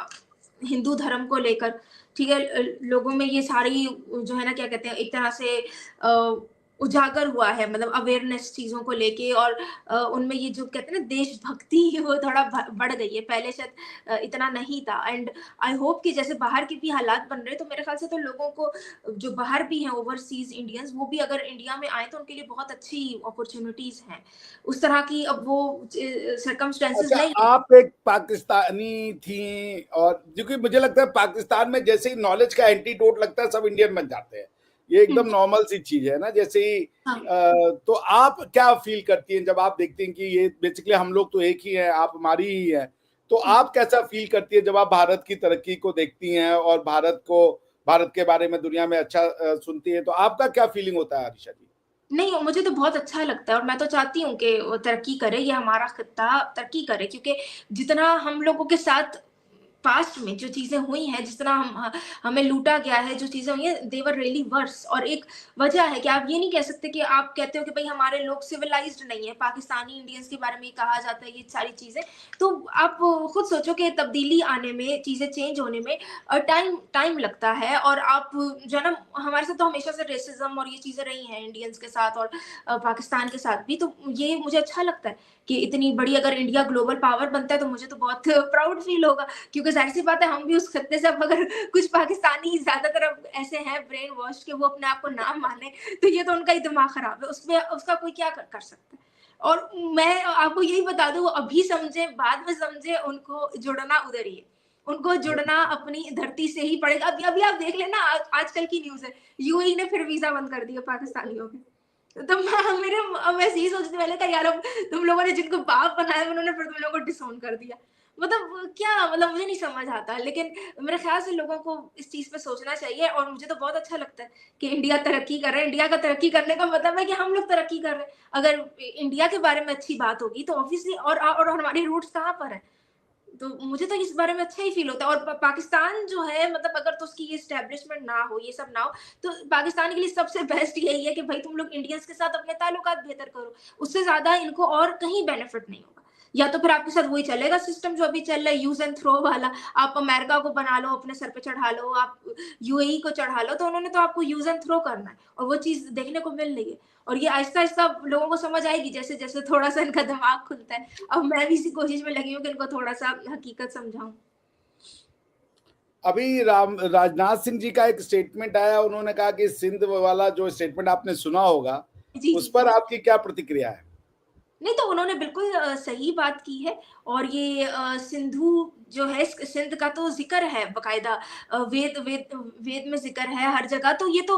हिंदू धर्म को लेकर, ठीक है? लोगों में ये सारी जो है ना, क्या कहते हैं, एक तरह से उजागर हुआ है, मतलब अवेयरनेस चीज़ों को लेके, और उनमें ये जो कहते हैं ना देशभक्ति वो थोड़ा बढ़ गई है, पहले शायद इतना नहीं था, एंड आई होप कि जैसे बाहर के भी हालात बन रहे हैं, तो मेरे ख़्याल से तो लोगों को जो बाहर भी हैं ओवरसीज़ इंडियंस, वो भी अगर इंडिया में आएँ तो उनके लिए बहुत अच्छी अपॉर्च्युनिटीज़ हैं। उस तरह की अब वो सर्कमस्टेंसेस अच्छा, नहीं है। आप एक पाकिस्तानी थी, और क्योंकि मुझे लगता है पाकिस्तान में जैसे ही नॉलेज का एंटीडोट लगता है सब इंडियन बन जाते हैं, ये हुँ, एकदम नॉर्मल सी चीज है ना, जैसे ही हाँ। तो आप क्या फील करती हैं जब आप देखती हैं कि ये बेसिकली हम लोग तो एक ही हैं, आप हमारी ही हैं, तो हुँ। आप कैसा फील करती है जब आप भारत की तरक्की को देखती हैं और भारत के बारे में दुनिया में अच्छा सुनती है, तो आपका क्या फीलिंग होता है आरिशा जी? नहीं, मुझे तो बहुत अच्छा लगता है, और मैं तो चाहती हूँ कि वो तरक्की करे, ये हमारा खित्ता तरक्की करे, क्योंकि जितना हम लोगों के साथ पास्ट में जो चीज़ें हुई हैं, जिस तरह हमें लूटा गया है, जो चीज़ें हुई हैं, दे वर रियली वर्स, और एक वजह है कि आप ये नहीं कह सकते कि आप कहते हो कि भई हमारे लोग सिविलाइज़्ड नहीं है, पाकिस्तानी इंडियंस के बारे में ये कहा जाता है, ये सारी चीज़ें। तो आप खुद सोचो कि तब्दीली आने में, चीज़ें चेंज होने में टाइम टाइम लगता है, और आप जो है ना, हमारे साथ तो हमेशा से रेसिज़्म और ये चीज़ें रही हैं इंडियंस के साथ, और पाकिस्तान के साथ भी, तो ये मुझे अच्छा लगता है कि इतनी बड़ी अगर इंडिया ग्लोबल पावर बनता है, तो मुझे तो बहुत प्राउड फील होगा, क्योंकि ज़ाहिर-सी बात है, हम भी उस खत्ते से, अब अगर कुछ पाकिस्तानी ज़्यादातर अब ऐसे हैं ब्रेन वॉश्ड कि वो अपने आप को ना माने, तो ये तो उनका ही दिमाग खराब है, उसमें उसका कोई क्या कर सकता है। और मैं आपको यही बता दूँ, अभी समझे, बाद में समझे, उनको जुड़ना उधर ही है। उनको जुड़ना अपनी धरती से ही पड़ेगा। अभी अभी आप देख लेना, आजकल की न्यूज़ है, यूएई ने फिर वीज़ा बंद कर दिया पाकिस्तानियों के। तो मैं यही सोचने वाला था, यार अब तुम लोगों ने जिनको बाप बनाया, उन्होंने फिर तुम लोगों को डिसोन कर दिया। मतलब क्या, मतलब मुझे नहीं समझ आता, लेकिन मेरे ख्याल से लोगों को इस चीज़ पे सोचना चाहिए, और मुझे तो बहुत अच्छा लगता है कि इंडिया तरक्की कर रहा है। इंडिया का तरक्की करने का मतलब है कि हम लोग तरक्की कर रहे हैं। अगर इंडिया के बारे में अच्छी बात होगी, तो ऑब्वियसली, और हमारे रूट्स कहाँ पर हैं? तो मुझे तो इस बारे में अच्छा ही फ़ील होता है, और पाकिस्तान जो है, मतलब अगर तो उसकी ये एस्टैब्लिशमेंट ना हो, ये सब ना हो, तो पाकिस्तान के लिए सबसे बेस्ट यही है कि भई तुम लोग इंडियंस के साथ अपने ताल्लुकात बेहतर करो। उससे ज़्यादा इनको और कहीं बेनिफिट नहीं होगा। या तो फिर आपके साथ वही चलेगा सिस्टम जो अभी चल रहा है, यूज़ एंड थ्रो वाला। आप अमेरिका को बना लो, अपने सर पे चढ़ा लो, आप यूएई को चढ़ा लो, तो उन्होंने तो आपको यूज़ एंड थ्रो करना है, और वो चीज़ देखने को मिल रही है। और ये आहिस्ता-आहिस्ता लोगों को समझ आएगी, जैसे-जैसे थोड़ा-सा इनका दिमाग खुलता है। अब मैं भी इसी कोशिश में लगी हूँ कि इनको थोड़ा-सा हकीकत समझाऊँ। अभी राजनाथ सिंह जी का एक स्टेटमेंट आया, उन्होंने कहा कि सिंध वाला जो स्टेटमेंट आपने सुना होगा, जी, उस जी। पर आपकी क्या प्रतिक्रिया है? नहीं, तो उन्होंने बिल्कुल सही बात की है, और ये सिंधु जो है, सिंध का तो ज़िक्र है बाकायदा, वेद में ज़िक्र है हर जगह, तो ये तो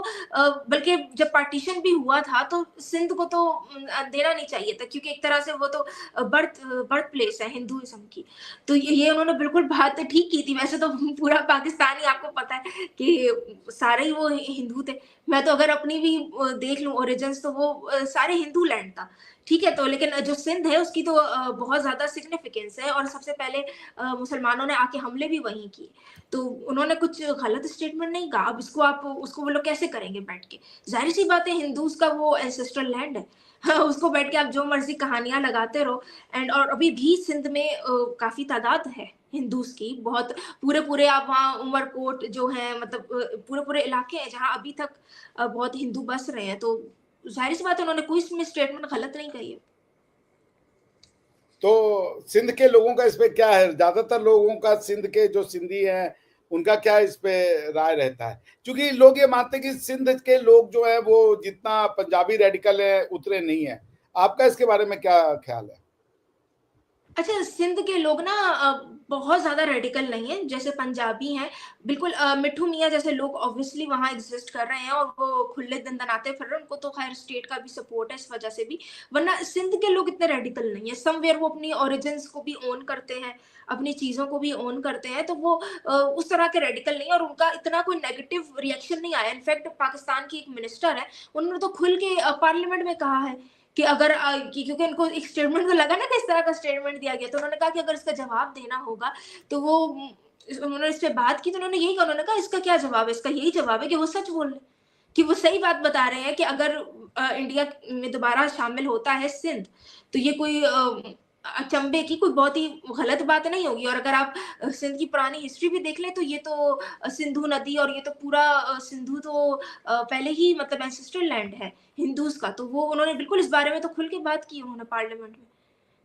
बल्कि जब पार्टीशन भी हुआ था, तो सिंध को तो देना नहीं चाहिए था, क्योंकि एक तरह से वो तो बर्थ प्लेस है हिंदुइज़्म की। तो ये उन्होंने बिल्कुल बात ठीक की थी, वैसे तो पूरा पाकिस्तान ही आपको पता है कि सारे ही वो हिंदू थे। मैं तो अगर अपनी भी देख लूँ ओरिजिन्स, तो वो सारे हिंदू लैंड था। ठीक है, तो लेकिन जो सिंध है, उसकी तो बहुत ज़्यादा सिग्निफिकेंस है, और सबसे पहले मुसलमानों ने आके हमले भी वहीं किए। तो उन्होंने कुछ गलत स्टेटमेंट नहीं कहा, अब इसको आप उसको वो लोग कैसे करेंगे बैठ के? ज़ाहिर-सी बात है, हिंदूज़ का वो एंसेस्ट्रल लैंड है। हाँ, उसको बैठ के आप जो मर्ज़ी कहानियाँ लगाते रहो, और अभी भी सिंध में काफ़ी तादाद है हिंदूज की, बहुत पूरे-पूरे आप वहाँ उमरकोट जो है, मतलब पूरे-पूरे इलाके हैं जहाँ अभी तक बहुत हिंदू बस रहे हैं, तो ज़ाहिर-सी बात है उन्होंने कोई इसमें स्टेटमेंट गलत नहीं कही है। तो सिंध के लोगों का इस पे क्या है? ज्यादातर लोगों का, सिंध के जो सिंधी हैं, उनका क्या इस पे राय रहता है? क्योंकि लोग ये मानते हैं कि सिंध के लोग जो है वो जितना पंजाबी रेडिकल है उतने नहीं है। आपका इसके बारे में क्या ख्याल है? अच्छा, सिंध के लोग ना बहुत ज़्यादा रेडिकल नहीं हैं, जैसे पंजाबी हैं, बिल्कुल मिट्ठू मियाँ जैसे लोग ऑब्वियसली वहाँ एग्ज़िस्ट कर रहे हैं और वो खुले दंदनाते फिर रहे हैं, उनको तो ख़ैर स्टेट का भी सपोर्ट है इस वजह से भी, वरना सिंध के लोग इतने रेडिकल नहीं हैं, समवेयर वो अपनी ओरिजिन्स को भी ओन करते हैं, अपनी चीज़ों को भी ओन करते हैं, तो वो उस तरह के रेडिकल नहीं है और उनका इतना कोई नेगेटिव रिएक्शन नहीं आया। इनफैक्ट पाकिस्तान की एक मिनिस्टर है, उन्होंने तो खुल के पार्लियामेंट में कहा है कि अगर क्योंकि उनको एक स्टेटमेंट तो लगा ना कि इस तरह का स्टेटमेंट दिया गया, तो उन्होंने कहा कि अगर इसका जवाब देना होगा, तो वो उन्होंने इस पे बात की, तो उन्होंने यही कहा, उन्होंने कहा इसका क्या जवाब है? इसका यही जवाब है कि वो सच बोल रहे हैं, कि वो सही बात बता रहे हैं कि अगर इंडिया में दोबारा शामिल होता है सिंध, तो ये कोई अचंभे की कोई बहुत ही गलत बात नहीं होगी और अगर आप सिंध की पुरानी हिस्ट्री भी देख लें, तो ये तो सिंधु नदी और ये तो पूरा सिंधु तो पहले ही मतलब एंसेस्ट्रल लैंड है हिंदूज़ का, तो वो उन्होंने बिल्कुल इस बारे में तो खुल के बात की उन्होंने पार्लियामेंट में।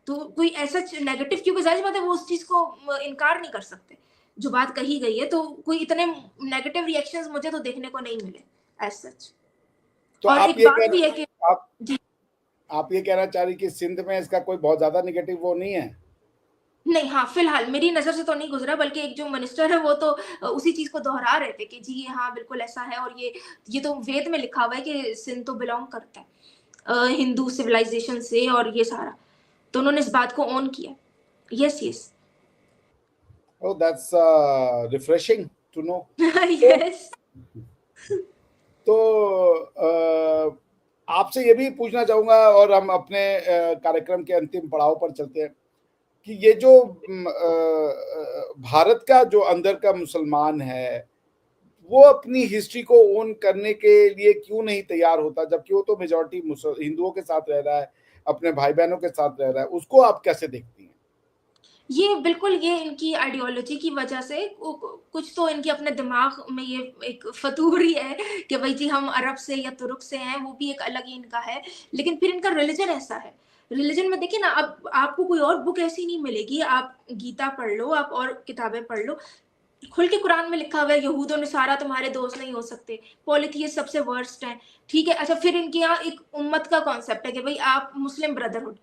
तो कोई ऐसा नेगेटिव, क्योंकि ज़ाहिर-सी बात है वो उस चीज़ को इनकार नहीं कर सकते। जो बात कही गई है, तो कोई इतने नेगेटिव रिएक्शंस मुझे तो देखने को नहीं मिले एज़ सच। तो और आप एक ये बात भी है कि आप जी, आप ये कहना चाह रही कि सिंध में इसका कोई बहुत ज्यादा निगेटिव वो नहीं है? नहीं, हाँ, फिलहाल मेरी नज़र से तो नहीं गुज़रा, बल्कि एक जो मिनिस्टर है वो तो उसी चीज़ को दोहरा रहे थे कि जी, ये हाँ, बिल्कुल ऐसा है और ये तो वेद में लिखा हुआ है कि सिंध तो बिलॉन्ग करता है हिंदू सिविलाइज़ेशन से और ये सारा। तो उन्होंने इस बात को ओन किया। Yes, yes. Oh, that's refreshing to know. तो येस। तो आपसे ये भी पूछना चाहूंगा और हम अपने कार्यक्रम के अंतिम पड़ाव पर चलते हैं कि ये जो भारत का जो अंदर का मुसलमान है, वो अपनी हिस्ट्री को ओन करने के लिए क्यों नहीं तैयार होता, जबकि वो तो मेजॉरिटी हिंदुओं के साथ रह रहा है, अपने भाई बहनों के साथ रह रहा है? उसको आप कैसे देखती हैं? ये बिल्कुल ये इनकी आइडियोलॉजी की वजह से कुछ तो इनके अपने दिमाग में ये एक फ़तूर ही है कि भई जी हम अरब से या तुर्क से हैं, वो भी एक अलग ही इनका है। लेकिन फिर इनका रिलिजन ऐसा है। रिलिजन में देखिए ना, अब आपको कोई और बुक ऐसी नहीं मिलेगी, आप गीता पढ़ लो, आप और किताबें पढ़ लो, खुल के कुरान में लिखा हुआ है यहूद और नसारा तुम्हारे दोस्त नहीं हो सकते, पॉलीथियस्ट सबसे वर्स्ट हैं, ठीक है? अच्छा, फिर इनके यहाँ एक उम्मत का कॉन्सेप्ट है कि भई आप मुस्लिम ब्रदरहुड,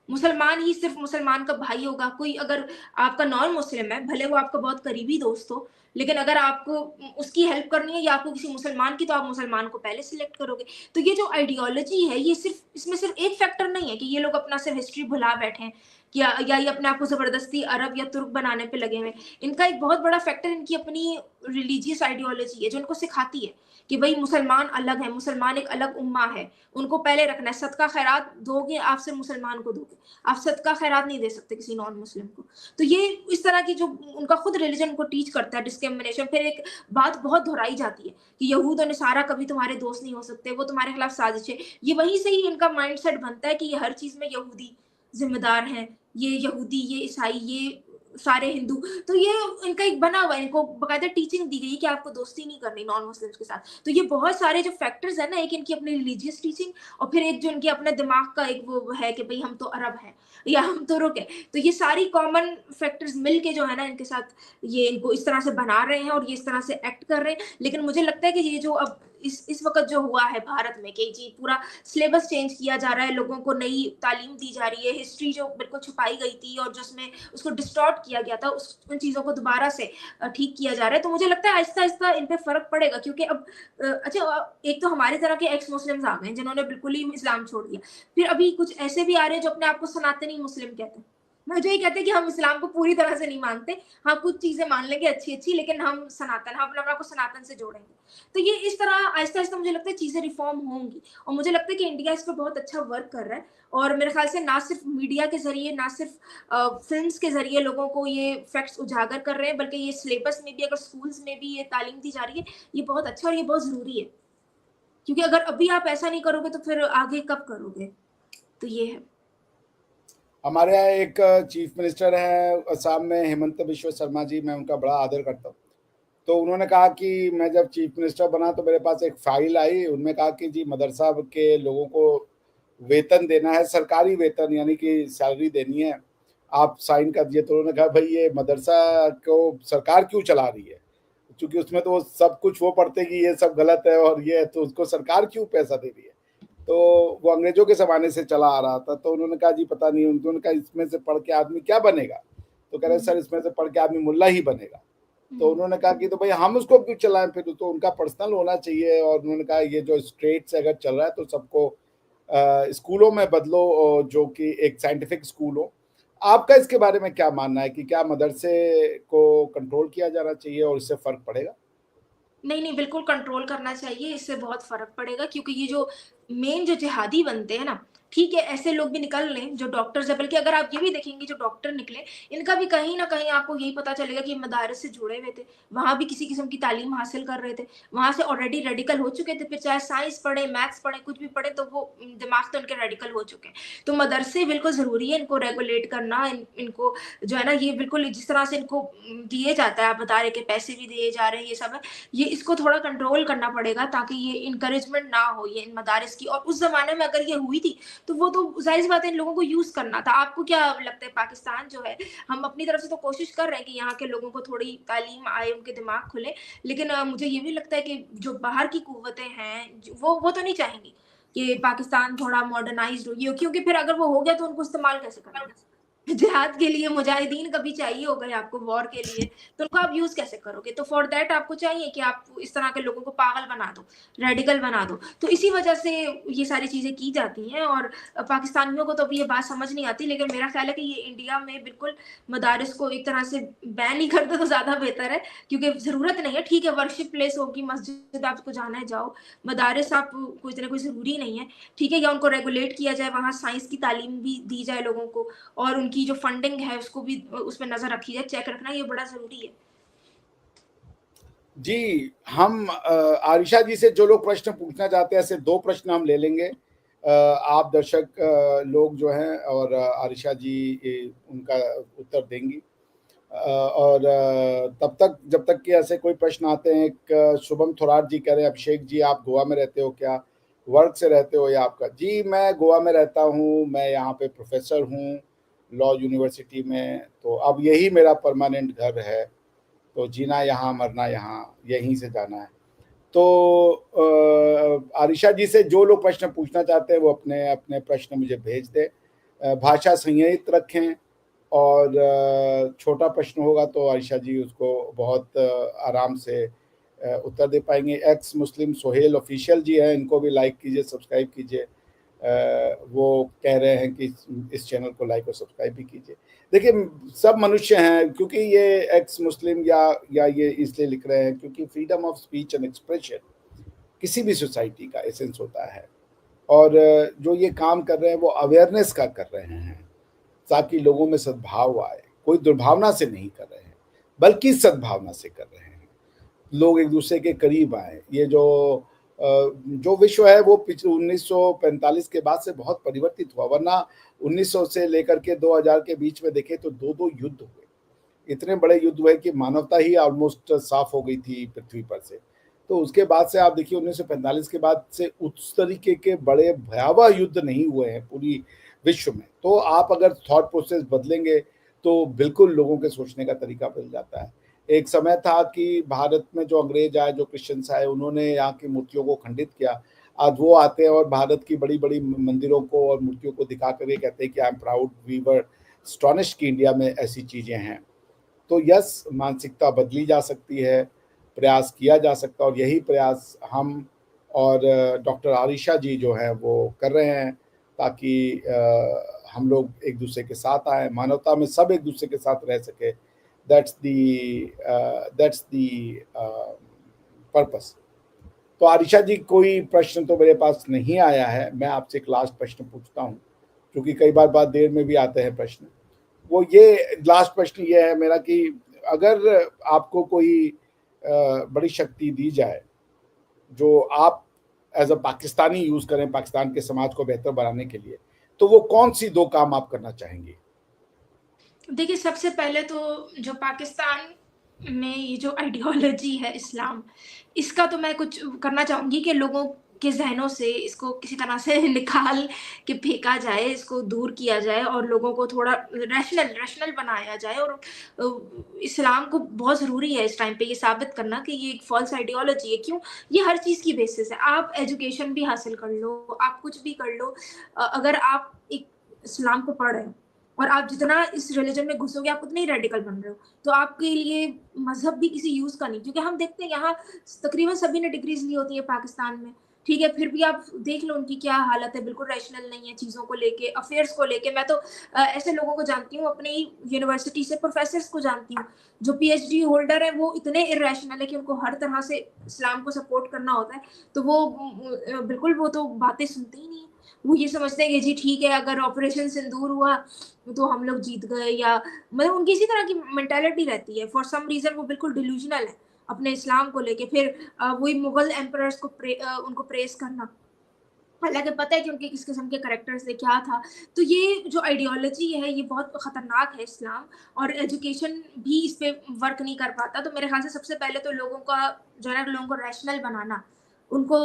मुसलमान ही सिर्फ मुसलमान का भाई होगा, कोई अगर आपका नॉन मुस्लिम है, भले वो आपका बहुत करीबी दोस्त हो, लेकिन अगर आपको उसकी हेल्प करनी है या आपको किसी मुसलमान की, तो आप मुसलमान को पहले सिलेक्ट करोगे। तो ये जो आइडियोलॉजी है, ये सिर्फ इसमें सिर्फ एक फैक्टर नहीं है कि ये लोग अपना सिर्फ हिस्ट्री भुला बैठे हैं या ये अपने आप को ज़बरदस्ती अरब या तुर्क बनाने पे लगे हुए हैं। इनका एक बहुत बड़ा फैक्टर इनकी अपनी रिलीजियस आइडियोलॉजी है, जो इनको सिखाती है कि भई मुसलमान अलग है, मुसलमान एक अलग उम्मा है, उनको पहले रखना है, सदका खैरात दोगे आप सिर्फ मुसलमान को दोगे, आप सदका खैरात नहीं दे सकते किसी नॉन मुस्लिम को। तो ये इस तरह की जो उनका खुद रिलीजन को टीच करता है डिस्क्रिमिनेशन। फिर एक बात बहुत दोहराई जाती है कि यहूद और नसारा कभी तुम्हारे दोस्त नहीं हो सकते, वो तुम्हारे खिलाफ साजिश है। ये वहीं से ही इनका माइंडसेट बनता है कि ये हर चीज़ में यहूदी ज़िम्मेदार हैं, ये यहूदी, ये ईसाई, ये सारे हिंदू। तो ये इनका एक बना हुआ है, इनको बाकायदा टीचिंग दी गई है कि आपको दोस्ती नहीं करनी नॉन मुस्लिम्स के साथ। तो ये बहुत सारे जो फैक्टर्स हैं ना, एक इनकी अपनी रिलीजियस टीचिंग और फिर एक जो इनके अपने दिमाग का एक वो है कि भई हम तो अरब हैं या हम तुर्क हैं। तो ये सारी कॉमन फैक्टर्स मिल के जो है ना इनके साथ, ये इनको इस तरह से बना रहे हैं और ये इस तरह से एक्ट कर रहे हैं। लेकिन मुझे लगता है कि ये जो अब इस वक़्त जो हुआ है भारत में कि जी पूरा सिलेबस चेंज किया जा रहा है, लोगों को नई तालीम दी जा रही है, हिस्ट्री जो बिल्कुल छुपाई गई थी और जिसमें उसको डिस्टॉर्ट किया गया था, उस उन चीज़ों को दोबारा से ठीक किया जा रहा है। तो मुझे लगता है आहिस्ता-आहिस्ता इन पे फ़र्क पड़ेगा, क्योंकि अब अच्छा, एक तो हमारी तरह के एक्स मुस्लिम्स आ गए हैं, जिन्होंने बिल्कुल ही इस्लाम छोड़ दिया। फिर अभी कुछ ऐसे भी आ रहे हैं जो अपने आप को सनातनी मुस्लिम कहते हैं। वो जो ये कहते हैं कि हम इस्लाम को पूरी तरह से नहीं मानते, हाँ, कुछ चीज़ें मान लेंगे अच्छी-अच्छी, लेकिन हम सनातन, हम अपने आप को सनातन से जोड़ेंगे। तो ये इस तरह आहिस्ता-आहिस्ता मुझे लगता है चीज़ें रिफ़ॉर्म होंगी और मुझे लगता है कि इंडिया इस पे बहुत अच्छा वर्क कर रहा है और मेरे ख़्याल से ना सिर्फ़ मीडिया के ज़रिए, ना सिर्फ़ फ़िल्म्स के ज़रिए लोगों को ये फैक्ट्स उजागर कर रहे हैं, बल्कि ये सिलेबस में भी, अगर स्कूल्स में भी ये तालीम दी जा रही है, ये बहुत अच्छा और ये बहुत ज़रूरी है। क्योंकि अगर अभी आप ऐसा नहीं करोगे, तो फिर आगे कब करोगे? तो ये है। हमारे यहाँ एक चीफ मिनिस्टर हैं असम में, हेमंत बिश्व शर्मा जी, मैं उनका बड़ा आदर करता हूँ। तो उन्होंने कहा कि मैं जब चीफ मिनिस्टर बना तो मेरे पास एक फाइल आई, उनमें कहा कि जी मदरसा के लोगों को वेतन देना है, सरकारी वेतन यानी कि सैलरी देनी है, आप साइन कर दिए। तो उन्होंने कहा भाई ये मदरसा को सरकार क्यों चला रही है, क्योंकि उसमें तो सब कुछ वो पढ़ते कि ये सब गलत है और ये है, तो उसको सरकार क्यों पैसा दे रही है। तो वो अंग्रेजों के ज़माने से चला आ रहा था। तो उन्होंने कहा जी पता नहीं, उन्होंने कहा इसमें से पढ़ के आदमी क्या बनेगा, तो कह रहे सर इसमें से पढ़ के आदमी मुल्ला ही बनेगा। तो उन्होंने कहा कि तो भाई हम उसको क्यों चलाएं, फिर तो उनका पर्सनल होना चाहिए। और उन्होंने कहा ये जो स्ट्रेट से अगर चल रहा है तो सबको स्कूलों में बदलो, जो कि एक साइंटिफिक स्कूल हो। आपका इसके बारे में क्या मानना है कि क्या मदरसे को कंट्रोल किया जाना चाहिए और इससे फ़र्क पड़ेगा? नहीं, नहीं, बिल्कुल कंट्रोल करना चाहिए, इससे बहुत फ़र्क पड़ेगा क्योंकि ये जो मेन जो जिहादी बनते हैं ना, ठीक है, ऐसे लोग भी निकल रहे हैं जो डॉक्टर्स हैं, बल्कि अगर आप ये भी देखेंगे जो डॉक्टर निकले, इनका भी कहीं न कहीं आपको यही पता चलेगा कि ये मदारिस से जुड़े हुए थे, वहाँ भी किसी किस्म की तालीम हासिल कर रहे थे, वहाँ से ऑलरेडी रेडिकल हो चुके थे, फिर चाहे साइंस पढ़े, मैथ्स पढ़े, कुछ भी पढ़े, तो वो दिमाग तो उनके रेडिकल हो चुके हैं। तो मदरसे बिल्कुल ज़रूरी है इनको रेगुलेट करना, इनको जो है ना ये बिल्कुल जिस तरह से इनको दिए जाता है, आप बता रहे हैं कि पैसे भी दिए जा रहे हैं, ये सब है, ये इसको थोड़ा कंट्रोल करना पड़ेगा ताकि ये इनकरेजमेंट ना हो ये इन मदारिस की। और उस ज़माने में अगर ये हुई थी, तो वो तो ज़ाहिर-सी बात है इन लोगों को यूज़ करना था। आपको क्या लगता है पाकिस्तान जो है, हम अपनी तरफ से तो कोशिश कर रहे हैं कि यहाँ के लोगों को थोड़ी तालीम आए, उनके दिमाग खुले, लेकिन मुझे ये भी लगता है कि जो बाहर की कुव्वतें हैं, ज वो तो नहीं चाहेंगी कि पाकिस्तान थोड़ा मॉडर्नाइज़्ड हो, ये क्योंकि फिर अगर वो हो गया तो उनको इस्तेमाल कैसे करेंगे? जिहाद के लिए मुजाहिदीन कभी चाहिए हो गए आपको वॉर के लिए, तो उनको आप यूज़ कैसे करोगे? तो फॉर दैट आपको चाहिए कि आप इस तरह के लोगों को पागल बना दो, रेडिकल बना दो। तो इसी वजह से ये सारी चीज़ें की जाती हैं और पाकिस्तानियों को तो अभी ये बात समझ नहीं आती, लेकिन मेरा ख़्याल है कि ये इंडिया में बिल्कुल मदारिस को एक तरह से बैन ही कर दो तो ज़्यादा बेहतर है, क्योंकि ज़रूरत नहीं है। ठीक है, वर्शिप प्लेस होगी, मस्जिद आपको जाना है जाओ, मदारिस आप को इतने कोई ज़रूरी नहीं है, ठीक है? या उनको रेगुलेट किया जाए, वहाँ साइंस की तालीम भी दी जाए लोगों को और उनकी जो फंडिंग है उसको भी उस पे नज़र रखी जाए, चेक रखना ये बड़ा ज़रूरी है। जी, हम आरिशा जी से जो लोग प्रश्न पूछना चाहते हैं, ऐसे 2 प्रश्न हम ले लेंगे। आप दर्शक लोग जो हैं और आरिशा जी उनका उत्तर देंगी। और तब तक जब तक कि ऐसे कोई प्रश्न आते हैं, एक शुभम थोराट जी कह रहे हैं, अभिषेक जी आप गोवा में रहते हो क्या? वर्क से रहते हो या आपका? जी, मैं गोवा में रहता हूँ, मैं यहाँ पे प्रोफ़ेसर हूँ, लॉ यूनिवर्सिटी में, तो अब यही मेरा परमानेंट घर है। तो जीना यहाँ, मरना यहाँ, यहीं से जाना है। तो आरिशा जी से जो लोग प्रश्न पूछना चाहते हैं वो अपने अपने प्रश्न मुझे भेज दें। भाषा संयमित रखें और छोटा प्रश्न होगा तो आरिशा जी उसको बहुत आराम से उत्तर दे पाएंगे। एक्स मुस्लिम सोहेल ऑफिशियल जी हैं, इनको भी लाइक कीजिए, सब्सक्राइब कीजिए। वो कह रहे हैं कि इस चैनल को लाइक और सब्सक्राइब भी कीजिए। देखिए सब मनुष्य हैं, क्योंकि ये एक्स मुस्लिम या ये इसलिए लिख रहे हैं क्योंकि freedom of speech and expression किसी भी सोसाइटी का एसेंस होता है। और जो ये काम कर रहे हैं वो अवेयरनेस का कर रहे हैं ताकि लोगों में सद्भाव आए, कोई दुर्भावना से नहीं कर रहे हैं बल्कि सद्भावना से कर रहे हैं, लोग एक दूसरे के करीब आए। ये जो विश्व है वो 1945 के बाद से बहुत परिवर्तित हुआ, वरना 1900 से लेकर के 2000 के बीच में देखें तो 2-2 युद्ध हुए, इतने बड़े युद्ध हुए कि मानवता ही ऑलमोस्ट साफ हो गई थी पृथ्वी पर से। तो उसके बाद से आप देखिए 1945 के बाद से उस तरीके के बड़े भयावह युद्ध नहीं हुए हैं पूरी विश्व में। तो आप अगर थॉट प्रोसेस बदलेंगे तो बिल्कुल लोगों के सोचने का तरीका बदल जाता है। एक समय था कि भारत में जो अंग्रेज आए, जो क्रिश्चियंस आए, उन्होंने यहाँ की मूर्तियों को खंडित किया। आज वो आते हैं और भारत की बड़ी-बड़ी मंदिरों को और मूर्तियों को दिखा कर ये कहते हैं कि I am proud we were astonished कि इंडिया में ऐसी चीज़ें हैं। तो यस, मानसिकता बदली जा सकती है, प्रयास किया जा सकता है और यही प्रयास हम और डॉक्टर आरिशा जी जो हैं वो कर रहे हैं ताकि हम लोग एक दूसरे के साथ आएँ, मानवता में सब एक दूसरे के साथ रह सकें। That's the purpose. तो आरिशा जी कोई प्रश्न तो मेरे पास नहीं आया है, मैं आपसे एक लास्ट प्रश्न पूछता हूँ, क्योंकि कई बार बहुत देर में भी आते हैं प्रश्न। वो ये लास्ट प्रश्न ये है मेरा कि अगर आपको कोई बड़ी शक्ति दी जाए जो आप एज अ पाकिस्तानी यूज़ करें पाकिस्तान के समाज को बेहतर बनाने के लिए, तो वो कौन सी 2 काम आप करना चाहेंगे? देखिए, सबसे पहले तो जो पाकिस्तान में ये जो आइडियोलॉजी है इस्लाम, इसका तो मैं कुछ करना चाहूँगी कि लोगों के ज़हनों से इसको किसी तरह से निकाल के फेंका जाए, इसको दूर किया जाए और लोगों को थोड़ा रैशनल रैशनल बनाया जाए। और इस्लाम को बहुत ज़रूरी है इस टाइम पे ये साबित करना कि ये एक फ़ॉल्स आइडियोलॉजी है। क्यों? ये हर चीज़ की बेसिस है। आप एजुकेशन भी हासिल कर लो, आप कुछ भी कर लो, अगर आप एक इस्लाम को पढ़ रहे हो और आप जितना इस रिलिजन में घुसोगे, आप उतने ही रेडिकल बन रहे हो। तो आपके लिए मज़हब भी किसी यूज़ का नहीं, क्योंकि हम देखते हैं यहाँ तकरीबन सभी ने डिग्रीज़ ली होती है पाकिस्तान में, ठीक है? फिर भी आप देख लो उनकी क्या हालत है, बिल्कुल रैशनल नहीं है चीज़ों को लेके, अफ़ेयर्स को लेके। मैं तो ऐसे लोगों को जानती हूँ, अपनी यूनिवर्सिटी से प्रोफ़ेसर्स को जानती हूँ, जो पीएचडी होल्डर हैं, वो इतने इर्रेशनल है कि उनको हर तरह से इस्लाम को सपोर्ट करना होता है, तो वो बिल्कुल वो तो बातें सुनते ही नहीं हैं। वो ये समझते हैं कि जी ठीक है, अगर ऑपरेशन सिंदूर हुआ तो हम लोग जीत गए, या मतलब उनकी इसी तरह की मेंटालिटी रहती है। फॉर सम रीज़न वो बिल्कुल डिल्यूज़नल है अपने इस्लाम को लेके। फिर वही मुगल एम्परर्स को उनको प्रेज़ करना। हालाँकि पता है कि उनके किस किस्म के कैरेक्टर्स थे, क्या था। तो ये जो आइडियोलॉजी है, ये बहुत खतरनाक है इस्लाम, और एजुकेशन भी इस पे वर्क नहीं कर पाता। तो मेरे ख़्याल से सबसे पहले तो लोगों का जो है ना, लोगों को रैशनल बनाना, उनको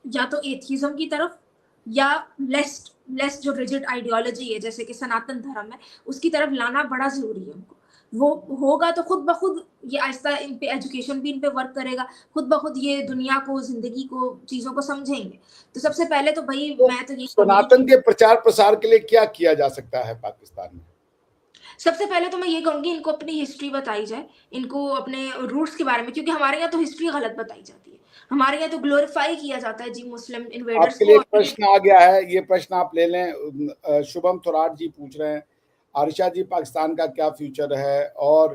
या तो एथियज़्म की तरफ, या लेस्ट लेस्ट जो रिजिड आइडियोलॉजी है, जैसे कि सनातन धर्म है, उसकी तरफ लाना बड़ा ज़रूरी है उनको। वो होगा तो खुद ब खुद ये आहिस्ता इन पे एजुकेशन भी इन पे वर्क करेगा, खुद ब खुद ये दुनिया को, ज़िंदगी को, चीज़ों को समझेंगे। तो सबसे पहले तो भई तो मैं तो यही कहूँगी सनातन कि के प्रचार प्रसार के लिए क्या किया जा सकता है पाकिस्तान में? सबसे पहले तो मैं ये कहूँगी, इनको अपनी हिस्ट्री बताई जाए, इनको अपने रूट्स के बारे में, क्योंकि हमारे यहाँ तो हिस्ट्री गलत बताई जाती है। हमारे यहाँ तो ग्लोरीफाई किया जाता है जी मुस्लिम इन्वेडर्स आपके लिए को, एक और ये प्रश्न आ गया है, ये प्रश्न आप ले लें। शुभम थोराट जी पूछ रहे हैं, आरिशा जी, पाकिस्तान का क्या फ्यूचर है और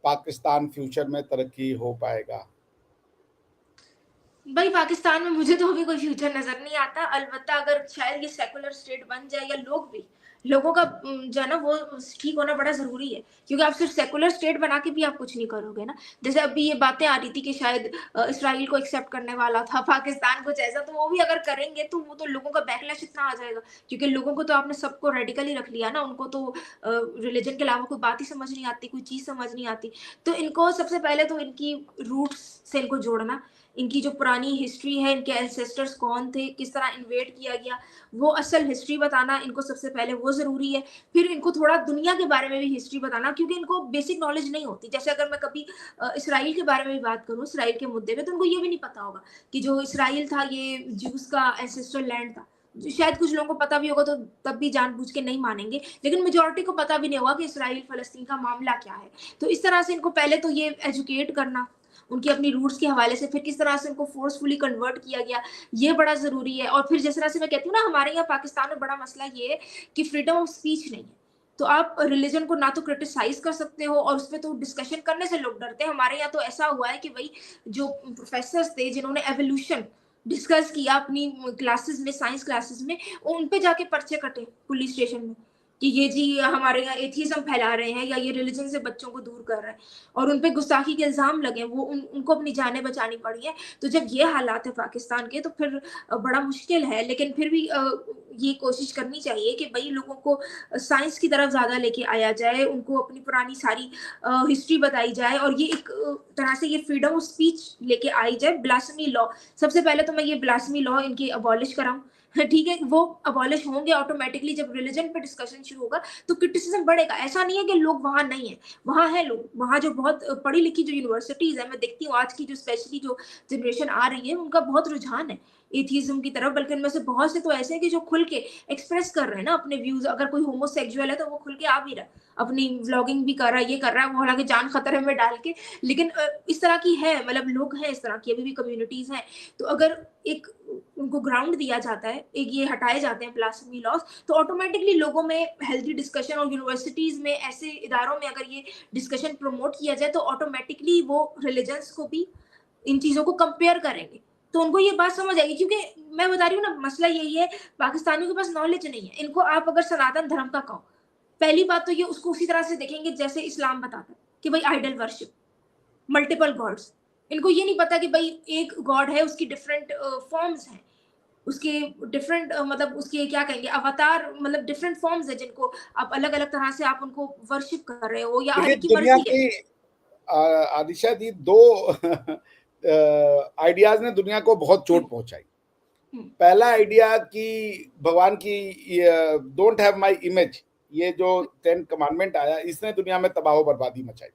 पाकिस्तान फ्यूचर में तरक्की हो पाएगा? भाई पाकिस्तान में मुझे तो अभी कोई फ्यूचर नज़र नहीं आता। अलबत्ता अगर शायद ये सेकुलर स्टेट बन जाए, या लोगों का जो है ना वो ठीक होना बड़ा ज़रूरी है। क्योंकि आप सिर्फ़ सेकुलर स्टेट बना के भी आप कुछ नहीं करोगे ना। जैसे अभी ये बातें आ रही थी कि शायद इसराइल को एक्सेप्ट करने वाला था पाकिस्तान, कुछ ऐसा। तो वो भी अगर करेंगे तो वो तो लोगों का बैकलैश इतना आ जाएगा, क्योंकि लोगों को तो आपने सबको रेडिकल ही रख लिया ना। उनको तो रिलिजन के अलावा कोई बात ही समझ नहीं आती, कोई चीज़ समझ नहीं आती। तो इनको सबसे पहले तो इनकी रूट्स से इनको जोड़ना, इनकी जो पुरानी हिस्ट्री है, इनके एंसेस्टर्स कौन थे, किस तरह इन्वेड किया गया, वो असल हिस्ट्री बताना इनको सबसे पहले वो ज़रूरी है। फिर इनको थोड़ा दुनिया के बारे में भी हिस्ट्री बताना, क्योंकि इनको बेसिक नॉलेज नहीं होती। जैसे अगर मैं कभी इसराइल के बारे में भी बात करूँ, इसराइल के मुद्दे पे, तो उनको ये भी नहीं पता होगा कि जो इसराइल था, ये ज्यूज़ का एंसेस्ट्रल लैंड था। शायद कुछ लोगों को पता भी होगा, तो तब भी जानबूझ के नहीं मानेंगे, लेकिन मेजॉरिटी को पता भी नहीं होगा कि इसराइल फ़लस्तीन का मामला क्या है। तो इस तरह से इनको पहले तो ये एजुकेट करना, उनकी अपनी रूट्स के हवाले से, फिर किस तरह से उनको फोर्सफुली कन्वर्ट किया गया, ये बड़ा ज़रूरी है। और फिर जिस तरह से मैं कहती हूँ ना, हमारे यहाँ पाकिस्तान में बड़ा मसला ये है कि फ्रीडम ऑफ स्पीच नहीं है। तो आप रिलीजन को ना तो क्रिटिसाइज़ कर सकते हो, और उसपे तो डिस्कशन करने से लोग डरते हैं। हमारे यहाँ तो ऐसा हुआ है कि भई जो प्रोफ़ेसर्स थे, जिन्होंने एवोल्यूशन डिस्कस किया अपनी क्लासेस में, साइंस क्लासेस में, उन पे जाके पर्चे कटे पुलिस स्टेशन में कि ये जी हमारे यहाँ एथियज़्म फैला रहे हैं, या ये रिलीजन से बच्चों को दूर कर रहे हैं। और उन पे गुस्ताखी के इल्ज़ाम लगे, वो उनको अपनी जानें बचानी पड़ी हैं। तो जब ये हालात है पाकिस्तान के, तो फिर बड़ा मुश्किल है। लेकिन फिर भी ये कोशिश करनी चाहिए कि भई लोगों को साइंस की तरफ ज़्यादा लेके आया जाए, उनको अपनी पुरानी सारी हिस्ट्री बताई जाए, और ये एक तरह से ये फ्रीडम ऑफ स्पीच लेके आई जाए। ब्लास्फेमी लॉ, सबसे पहले तो मैं ये ब्लास्फेमी लॉ इनकी अबॉलिश कराऊँ। ठीक है, वो अबॉलिश होंगे ऑटोमैटिकली जब रिलिजन पे डिस्कशन शुरू होगा, तो क्रिटिसिज़्म बढ़ेगा। ऐसा नहीं है कि लोग वहाँ नहीं हैं, वहाँ हैं लोग, वहाँ जो बहुत पढ़ी लिखी जो यूनिवर्सिटीज़ हैं, मैं देखती हूँ आज की जो स्पेशली जो जनरेशन आ रही है, उनका बहुत रुझान है एथियज़्म की तरफ। बल्कि उनमें से बहुत से तो ऐसे हैं कि जो खुल के एक्सप्रेस कर रहे हैं ना अपने व्यूज़। अगर कोई होमोसेक्सुअल है तो वो खुल के आ भी रहा है, अपनी व्लॉगिंग भी कर रहा है, ये कर रहा है, वो हालाँकि जान खतरे में डाल के। लेकिन इस तरह की है, मतलब लोग हैं इस तरह की, अभी भी कम्युनिटीज़ हैं। तो अगर एक उनको ग्राउंड दिया जाता है, एक ये हटाए जाते हैं ब्लास्फेमी लॉज़, तो ऑटोमैटिकली लोगों में हेल्दी डिस्कशन, और यूनिवर्सिटीज़ में, ऐसे इदारों में अगर ये डिस्कशन प्रमोट किया जाए, तो ऑटोमैटिकली वो रिलिजन्स को भी इन चीज़ों को कंपेयर करेंगे। तो उनको ये बात समझ आएगी, क्योंकि मैं बता रही हूँ ना, मसला यही है, पाकिस्तानियों के पास नॉलेज नहीं है। इनको आप अगर सनातन धर्म का कहो, पहली बात तो ये उसको उसी तरह से देखेंगे जैसे इस्लाम बताता है कि भाई आइडल वर्शिप, मल्टीपल गॉड्स। इनको ये नहीं पता कि भाई एक गॉड है, उसकी डिफरेंट फॉर्म्स हैं। उसके डिफरेंट मतलब उसके क्या कहेंगे अवतार, मतलब डिफरेंट फॉर्म्स है जिनको आप अलग-अलग तरह से आप उनको वर्शिप कर रहे हो, या हर देखिए एक की दुनिया मर्ज़ी है। की आदिशा जी, दो आइडियाज ने दुनिया को बहुत हुँ, चोट पहुंचाई। हुँ, पहला आइडिया कि भगवान की डोंट हैव माय इमेज, ये जो 10 कमांडमेंट आया, इसने दुनिया में तबाह बर्बादी मचाई।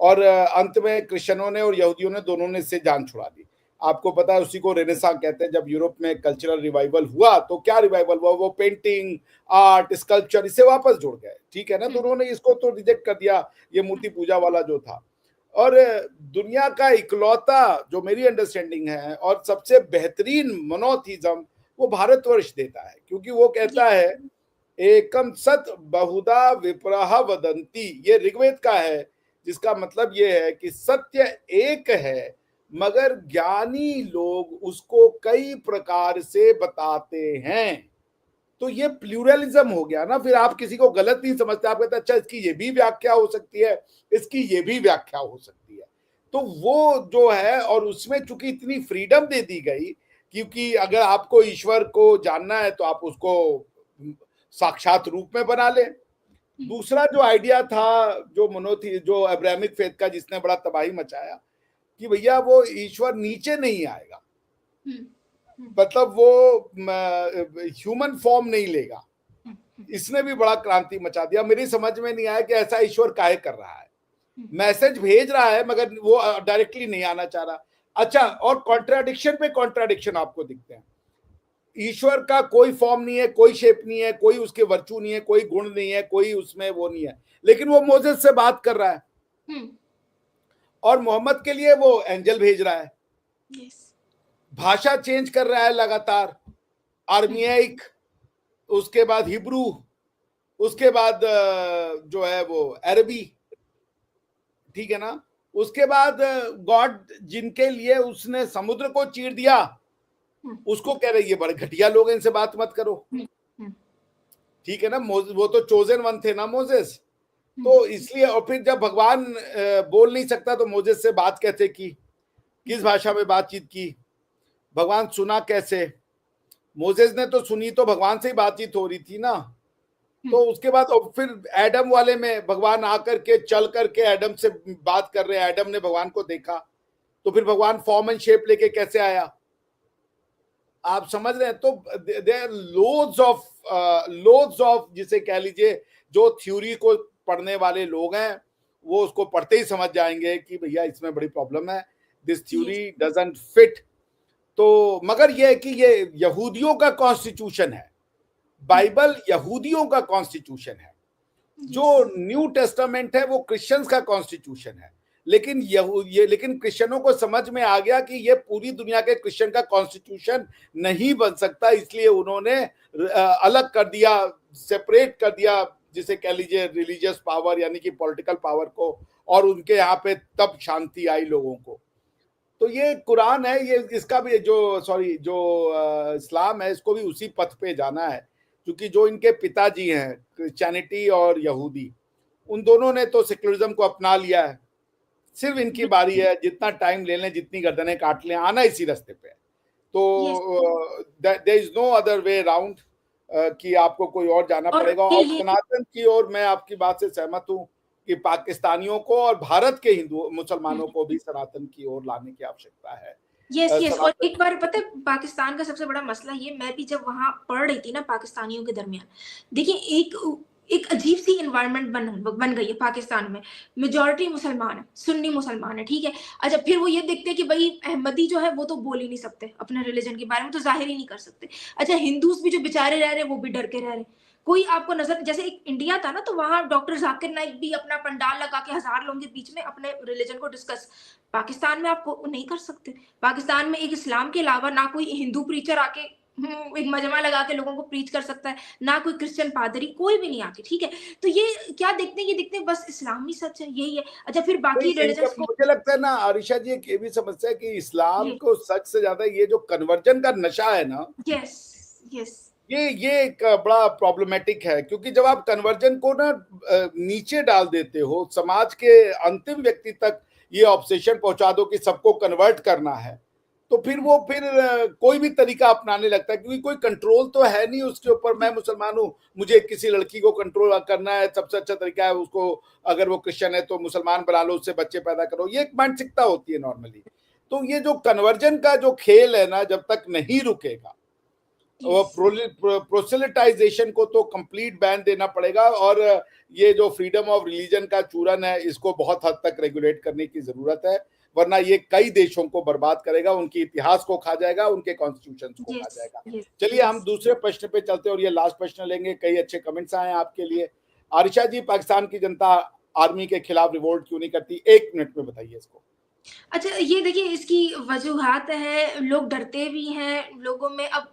और अंत में क्रिश्चियनों ने और यहूदियों ने, दोनों ने इससे जान छुड़ा दी। आपको पता है उसी को रेनेसां कहते हैं। जब यूरोप में कल्चरल रिवाइवल हुआ तो क्या रिवाइवल हुआ, वो पेंटिंग, आर्ट, स्कल्पचर इससे वापस जुड़ गए, ठीक है ना। तो हुँ, उन्होंने इसको तो रिजेक्ट कर दिया, ये मूर्ति पूजा वाला जो था। और दुनिया का इकलौता, जो मेरी अंडरस्टैंडिंग है, और सबसे बेहतरीन मोनोथीज्म वो भारतवर्ष देता है, क्योंकि वो जी, कहता है एकम सत बहुधा विप्रह वदंती, ये ऋग्वेद का है, जिसका मतलब ये है कि सत्य एक है मगर ज्ञानी लोग उसको कई प्रकार से बताते हैं। तो ये प्लूरलिज्म हो गया ना, फिर आप किसी को गलत नहीं समझते, आप कहते हैं अच्छा इसकी ये भी व्याख्या हो सकती है, इसकी ये भी व्याख्या हो सकती है। तो वो जो है, और उसमें चूंकि इतनी फ्रीडम दे दी गई, क्योंकि अगर आपको ईश्वर को जानना है तो आप उसको साक्षात रूप में बना लें। हुँ, दूसरा जो आइडिया था, जो मोनोथी जो अब्राहमिक फेथ का, जिसने बड़ा तबाही मचाया, कि भैया वो ईश्वर नीचे नहीं आएगा, हुँ, हुँ, मतलब वो ह्यूमन फॉर्म नहीं लेगा। हुँ, हुँ, इसने भी बड़ा क्रांति मचा दिया। मेरी समझ में नहीं आया कि ऐसा ईश्वर काहे कर रहा है। हुँ, मैसेज भेज रहा है मगर वो डायरेक्टली नहीं आना चाह रहा। अच्छा, और कॉन्ट्राडिक्शन पे कॉन्ट्राडिक्शन आपको दिखते हैं। ईश्वर का कोई फॉर्म नहीं है, कोई शेप नहीं है, कोई उसके वर्चू नहीं है, कोई गुण नहीं है, कोई उसमें वो नहीं है, लेकिन वो मोसेस से बात कर रहा है, हुँ, और मोहम्मद के लिए वो एंजल भेज रहा है। यस, भाषा चेंज कर रहा है लगातार, हुँ, आर्मियाइक, उसके बाद हिब्रू, उसके बाद जो है वो अरबी, ठीक है ना। उसके बाद गॉड जिनके लिए उसने समुद्र को चीर दिया, हुँ, उसको कह रहे ये बड़े घटिया लोग हैं, इनसे बात मत करो, हुँ, हुँ, ठीक है ना। वो तो चोजन वन थे ना मोसेस। हुँ, तो इसलिए, और फिर जब भगवान बोल नहीं सकता तो मोसेस से बात कैसे की, हुँ, किस भाषा में बातचीत की, भगवान सुना कैसे। मोसेस ने तो सुनी तो भगवान से ही बातचीत हो रही थी ना। हुँ, तो उसके बाद और फिर एडम वाले में भगवान आकर के चल करके एडम से बात कर रहे हैं, एडम ने भगवान को देखा, तो फिर भगवान फॉर्म एंड शेप लेके कैसे आया, आप समझ रहे हैं। तो देयर लोड्स ऑफ जिसे कह लीजिए, जो थ्योरी को पढ़ने वाले लोग हैं वो उसको पढ़ते ही समझ जाएंगे कि भैया इसमें बड़ी प्रॉब्लम है, this yes, theory doesn't fit. तो मगर यह है कि ये यहूदियों का कॉन्स्टिट्यूशन है, हुँ, बाइबल यहूदियों का कॉन्स्टिट्यूशन है, जो यस, न्यू टेस्टामेंट है वो क्रिश्चियंस का कॉन्स्टिट्यूशन है। लेकिन लेकिन क्रिश्चियनों को समझ में आ गया कि ये पूरी दुनिया के क्रिश्चियन का कॉन्स्टिट्यूशन नहीं बन सकता, इसलिए उन्होंने अलग कर दिया, सेपरेट कर दिया, जिसे कह लीजिए रिलीजियस पावर यानी कि पॉलिटिकल पावर को, और उनके यहाँ पे तब शांति आई लोगों को। तो ये कुरान है, ये इसका भी जो सॉरी जो इस्लाम है, इसको भी उसी पथ पे जाना है, क्योंकि जो इनके पिताजी हैं क्रिश्चियनिटी और यहूदी, उन दोनों ने तो सेक्युलरिज्म को अपना लिया है। सिर्फ इनकी बारी है, जितना टाइम ले लें, जितनी गर्दनें काट लें, आना इसी रास्ते पे है। यस, तो there is no other way around, कि आपको कोई और जाना और पड़ेगा। और ये सनातन की ओर मैं आपकी बात से सहमत हूँ कि पाकिस्तानियों को और भारत के हिंदू हुँ, मुसलमानों को भी सनातन की ओर लाने की आवश्यकता है। यस, यस, और सनातन, एक बार पता है पाकिस्तान का सबसे बड़ा मसला ये, मैं भी जब वहाँ पढ़ रही थी ना पाकिस्तानियों के दरमियान, देखिए एक अजीब-सी एनवायरनमेंट बन गई है पाकिस्तान में। मेजॉरिटी मुसलमान है, सुन्नी मुसलमान है, ठीक है? अच्छा, फिर वो ये देखते हैं कि भई अहमदी जो है वो तो बोल ही नहीं सकते, अपने रिलिजन के बारे में तो ज़ाहिर ही नहीं कर सकते। अच्छा, हिंदूज़ भी जो बेचारे रह रहे हैं वो भी डर के रह रहे हैं। कोई आपको नज़र, जैसे एक इंडिया था ना, तो वहाँ डॉक्टर ज़ाकिर नाइक भी अपना पंडाल लगा के हज़ार लोगों के बीच में अपने रिलिजन को डिस्कस। पाकिस्तान में आप वो नहीं कर सकते। पाकिस्तान में एक इस्लाम के अलावा ना कोई हिंदू प्रीचर आके एक मजमा लगा के लोगों को प्रीच कर सकता है, ना कोई क्रिश्चियन पादरी, कोई भी नहीं आके, ठीक है? तो ये क्या देखते हैं, ये देखते हैं बस इस्लाम ही सच है, यही है। अच्छा, फिर नहीं बाकी इनका रिलिजन्स को मुझे लगता है ना आरिशा जी, एक ये भी समस्या है कि इस्लाम ये को सच से ज्यादा ये जो कन्वर्जन का नशा है ना, यस, यस, ये एक बड़ा प्रॉब्लमेटिक है, क्योंकि जब आप कन्वर्जन को ना नीचे डाल देते हो, समाज के अंतिम व्यक्ति तक ये ऑब्सेशन पहुंचा दो कि सबको कन्वर्ट करना है, तो फिर वो फिर कोई भी तरीका अपनाने लगता है, क्योंकि कोई कंट्रोल तो है नहीं उसके ऊपर। मैं मुसलमान हूँ, मुझे किसी लड़की को कंट्रोल करना है, सबसे अच्छा तरीका है उसको, अगर वो क्रिश्चियन है तो मुसलमान बना लो, उससे बच्चे पैदा करो। ये एक मानसिकता होती है नॉर्मली। तो ये जो कन्वर्जन का जो खेल है ना, जब तक नहीं रुकेगा, प्रोसेलिटाइजेशन को तो कंप्लीट बैन देना पड़ेगा, और ये जो फ्रीडम ऑफ रिलीजन का चूरन है, इसको बहुत हद तक रेगुलेट करने की जरूरत है, वरना ये कई देशों को बर्बाद करेगा, उनके इतिहास को खा जाएगा, उनके कॉन्स्टिट्यूशन को खा जाएगा। चलिए हम दूसरे प्रश्न पे चलते हैं, और ये लास्ट प्रश्न लेंगे। कई अच्छे कमेंट्स आए हैं आपके लिए। आरिशा जी, पाकिस्तान की जनता आर्मी के खिलाफ रिवोल्ट क्यों नहीं करती? 1 मिनट में बताइए इसको। अच्छा, ये देखिए इसकी वजूहात है, लोग डरते भी हैं, लोगों में अब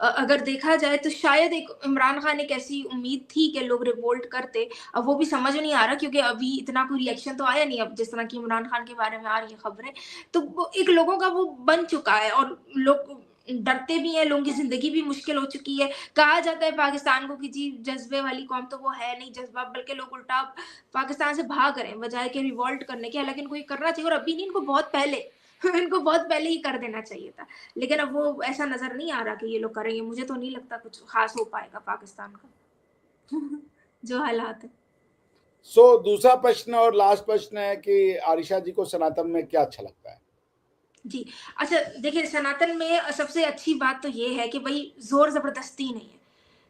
अगर देखा जाए तो शायद एक इमरान खान एक ऐसी उम्मीद थी कि लोग रिवोल्ट करते, अब वो भी समझ नहीं आ रहा क्योंकि अभी इतना कोई रिएक्शन तो आया नहीं, अब जिस तरह की इमरान खान के बारे में आ रही है खबरें, तो वो एक लोगों का वो बन चुका है और लोग डरते भी हैं, लोगों की ज़िंदगी भी मुश्किल हो चुकी है। कहा जाता है पाकिस्तान को कि जी जज़्बे वाली कौम, तो वो है नहीं जज़्बा, बल्कि लोग उल्टा पाकिस्तान से भाग रहे हैं बजाय कि रिवोल्ट करने के। हालाँकि इनको ये करना चाहिए और अभी नहीं, इनको बहुत पहले इनको बहुत पहले ही कर देना चाहिए था। लेकिन अब वो ऐसा नज़र नहीं आ रहा कि ये लोग करेंगे। मुझे तो नहीं लगता कुछ ख़ास हो पाएगा पाकिस्तान का जो हालात है। दूसरा प्रश्न और लास्ट प्रश्न है कि आरिशा जी को सनातन में क्या अच्छा लगता है? जी। अच्छा, देखिए सनातन में सबसे अच्छी बात तो ये है कि भई ज़ोर ज़बरदस्ती नहीं है,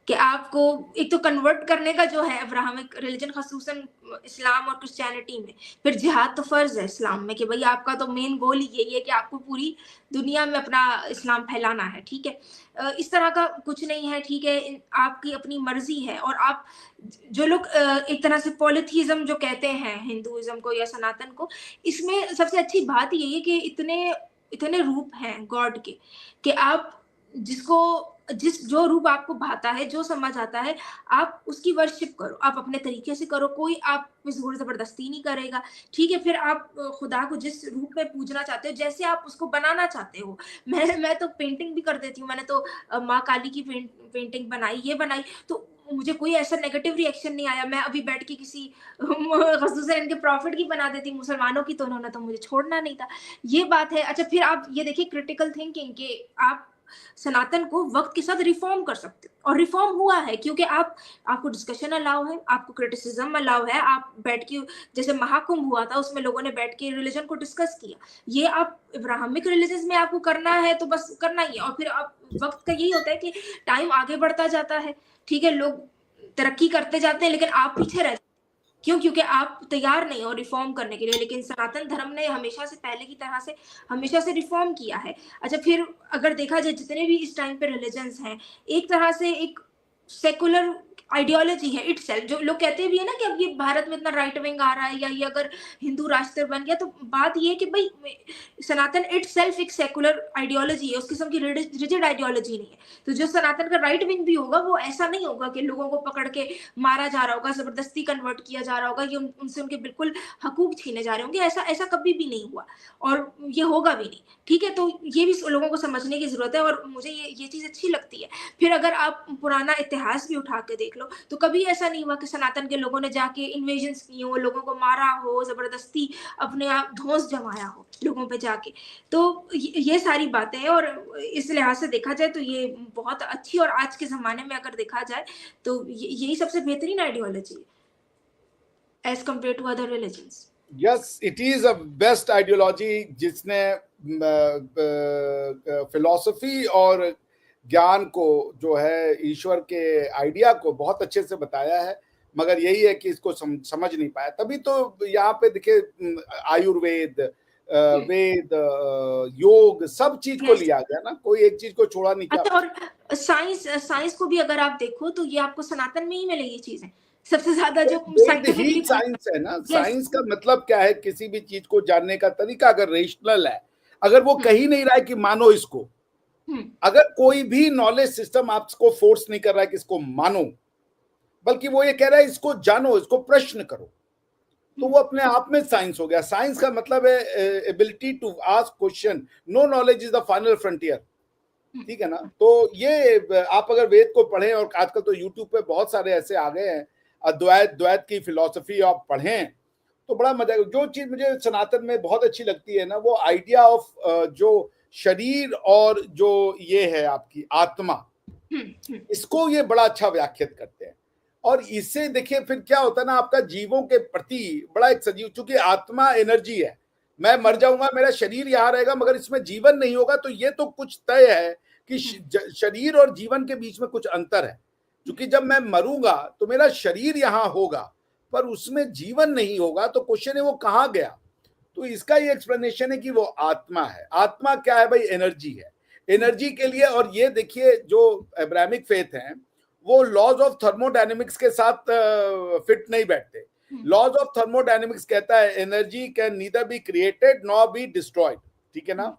कि आपको एक तो कन्वर्ट करने का जो है अब्राहमिक रिलीजन ख़ुसूसन इस्लाम और क्रिश्चियनिटी में, फिर जिहाद तो फ़र्ज़ है इस्लाम में कि भई आपका तो मेन गोल ही यही है कि आपको पूरी दुनिया में अपना इस्लाम फैलाना है, ठीक है? इस तरह का कुछ नहीं है, ठीक है? आपकी अपनी मर्ज़ी है और आप जो लोग एक तरह से पॉलीथीज़्म जो कहते हैं हिंदुइज़्म को या सनातन को, इसमें सबसे अच्छी बात यही है कि इतने इतने रूप हैं गॉड के, कि आप जो रूप आपको भाता है, जो समझ आता है, आप उसकी वर्शिप करो, आप अपने तरीके से करो, कोई आप पे ज़ोर ज़बरदस्ती नहीं करेगा, ठीक है? फिर आप खुदा को जिस रूप में पूजना चाहते हो, जैसे आप उसको बनाना चाहते हो। मैं तो पेंटिंग भी कर देती हूँ, मैंने तो माँ काली की पेंटिंग बनाई, ये बनाई, तो मुझे कोई ऐसा नेगेटिव रिएक्शन नहीं आया। मैं अभी बैठ के किसी ख़ुसूसन इनके प्रॉफ़िट की बना देती मुसलमानों की, तो उन्होंने तो मुझे छोड़ना नहीं था। ये बात है। अच्छा, फिर आप ये देखिए क्रिटिकल थिंकिंग कि आप सनातन को वक़्त के साथ रिफ़ॉर्म कर सकते हो और रिफ़ॉर्म हुआ है क्योंकि आपको डिस्कशन अलाउ है, आपको क्रिटिसिज़्म अलाउ है, आप बैठ के जैसे महाकुंभ हुआ था उसमें लोगों ने बैठ के रिलिजन को डिस्कस किया। ये आप इब्राहिमिक रिलिजन्स में आपको करना है तो बस करना ही है और फिर आप वक़्त का यही होता है कि टाइम आगे बढ़ता जाता है, ठीक है? लोग तरक्की करते जाते हैं लेकिन आप पीछे रह, क्यों? क्योंकि आप तैयार नहीं हो रिफ़ॉर्म करने के लिए, लेकिन सनातन धर्म ने हमेशा से पहले की तरह से हमेशा से रिफ़ॉर्म किया है। अच्छा, फिर अगर देखा जाए जितने भी इस टाइम पे रिलिजन्स हैं, एक तरह से एक सेकुलर आइडियोलॉजी है इटसेल्फ, जो लोग कहते भी है ना कि अब ये भारत में इतना राइट विंग आ रहा है या ये अगर हिंदू राष्ट्र बन गया, तो बात ये है कि भई सनातन इटसेल्फ एक सेकुलर आइडियोलॉजी है, उस किस्म की रिजिड आइडियोलॉजी नहीं है। तो जो सनातन का राइट विंग भी होगा, वो ऐसा नहीं होगा कि लोगों को पकड़ के मारा जा रहा होगा, ज़बरदस्ती कन्वर्ट किया जा रहा होगा, ये उनसे उनके बिल्कुल हकूक छीने जा रहे होंगे, ऐसा ऐसा कभी भी नहीं हुआ और ये होगा भी नहीं, ठीक है? तो ये भी लोगों को समझने की ज़रूरत है और मुझे ये चीज़ अच्छी लगती है। फिर अगर आप पुराना इतिहास भी उठा के देख लो, तो कभी ऐसा नहीं हुआ कि सनातन के लोगों ने जाके इन्वेजन्स किए हों, लोगों को मारा हो, ज़बरदस्ती अपने आप धौंस जमाया हो लोगों पे जाके। तो ये सारी बातें हैं और इस लिहाज से देखा जाए तो ये बहुत अच्छी और आज के ज़माने में अगर देखा जाए तो यही सबसे बेहतरीन आइडियोलॉजी है as compare to other religions. Yes, it is a best ideology जिसने फिलॉसफी और ज्ञान को जो है ईश्वर के आइडिया को बहुत अच्छे से बताया है, मगर यही है कि इसको समझ नहीं पाया। तभी तो यहाँ पे देखिए आयुर्वेद, वेद, योग, सब चीज को लिया गया ना, कोई एक चीज को छोड़ा नहीं अच्छा, गया। और साइंस को भी अगर आप देखो तो ये आपको सनातन में ही मिलेगी चीजें सबसे ज्यादा जो वेद ही साइंटिफिकली। साइंस है ना। यस। साइंस का मतलब क्या है? किसी भी चीज को जानने का तरीका अगर रेशनल है, अगर वो कह ही नहीं रहा है कि मानो इसको, अगर कोई भी नॉलेज सिस्टम आपको फोर्स नहीं कर रहा है कि इसको मानो, बल्कि वो ये कह रहा है इसको जानो, इसको प्रश्न करो, तो वो अपने आप में साइंस हो गया। साइंस का मतलब है ability to ask question. No knowledge is the final frontier, ठीक है ना? तो ये आप अगर वेद को पढ़ें, और आजकल तो यूट्यूब पे बहुत सारे ऐसे आ गए हैं, द्वैत की फिलॉसफी आप पढ़ें तो बड़ा मजा। जो चीज मुझे सनातन में बहुत अच्छी लगती है ना, वो आइडिया ऑफ जो शरीर और जो ये है आपकी आत्मा, इसको ये बड़ा अच्छा व्याख्यात करते हैं। और इससे देखिए फिर क्या होता है ना, आपका जीवों के प्रति बड़ा एक सजीव, चूंकि आत्मा एनर्जी है, मैं मर जाऊंगा, मेरा शरीर यहाँ रहेगा, मगर इसमें जीवन नहीं होगा, तो ये तो कुछ तय है कि शरीर और जीवन के बीच में कुछ अंतर है। क्योंकि जब मैं मरूंगा तो मेरा शरीर यहाँ होगा, पर उसमें जीवन नहीं होगा, तो क्वेश्चन है वो कहाँ गया। तो इसका ये एक्सप्लेनेशन है कि वो आत्मा है। आत्मा क्या है भाई? एनर्जी है। एनर्जी के लिए, और ये देखिए जो अब्राहमिक फेथ हैं वो लॉज ऑफ थर्मोडायनेमिक्स के साथ फिट नहीं बैठते। लॉज ऑफ थर्मोडायनेमिक्स कहता है energy can neither be created nor be destroyed, ठीक है ना।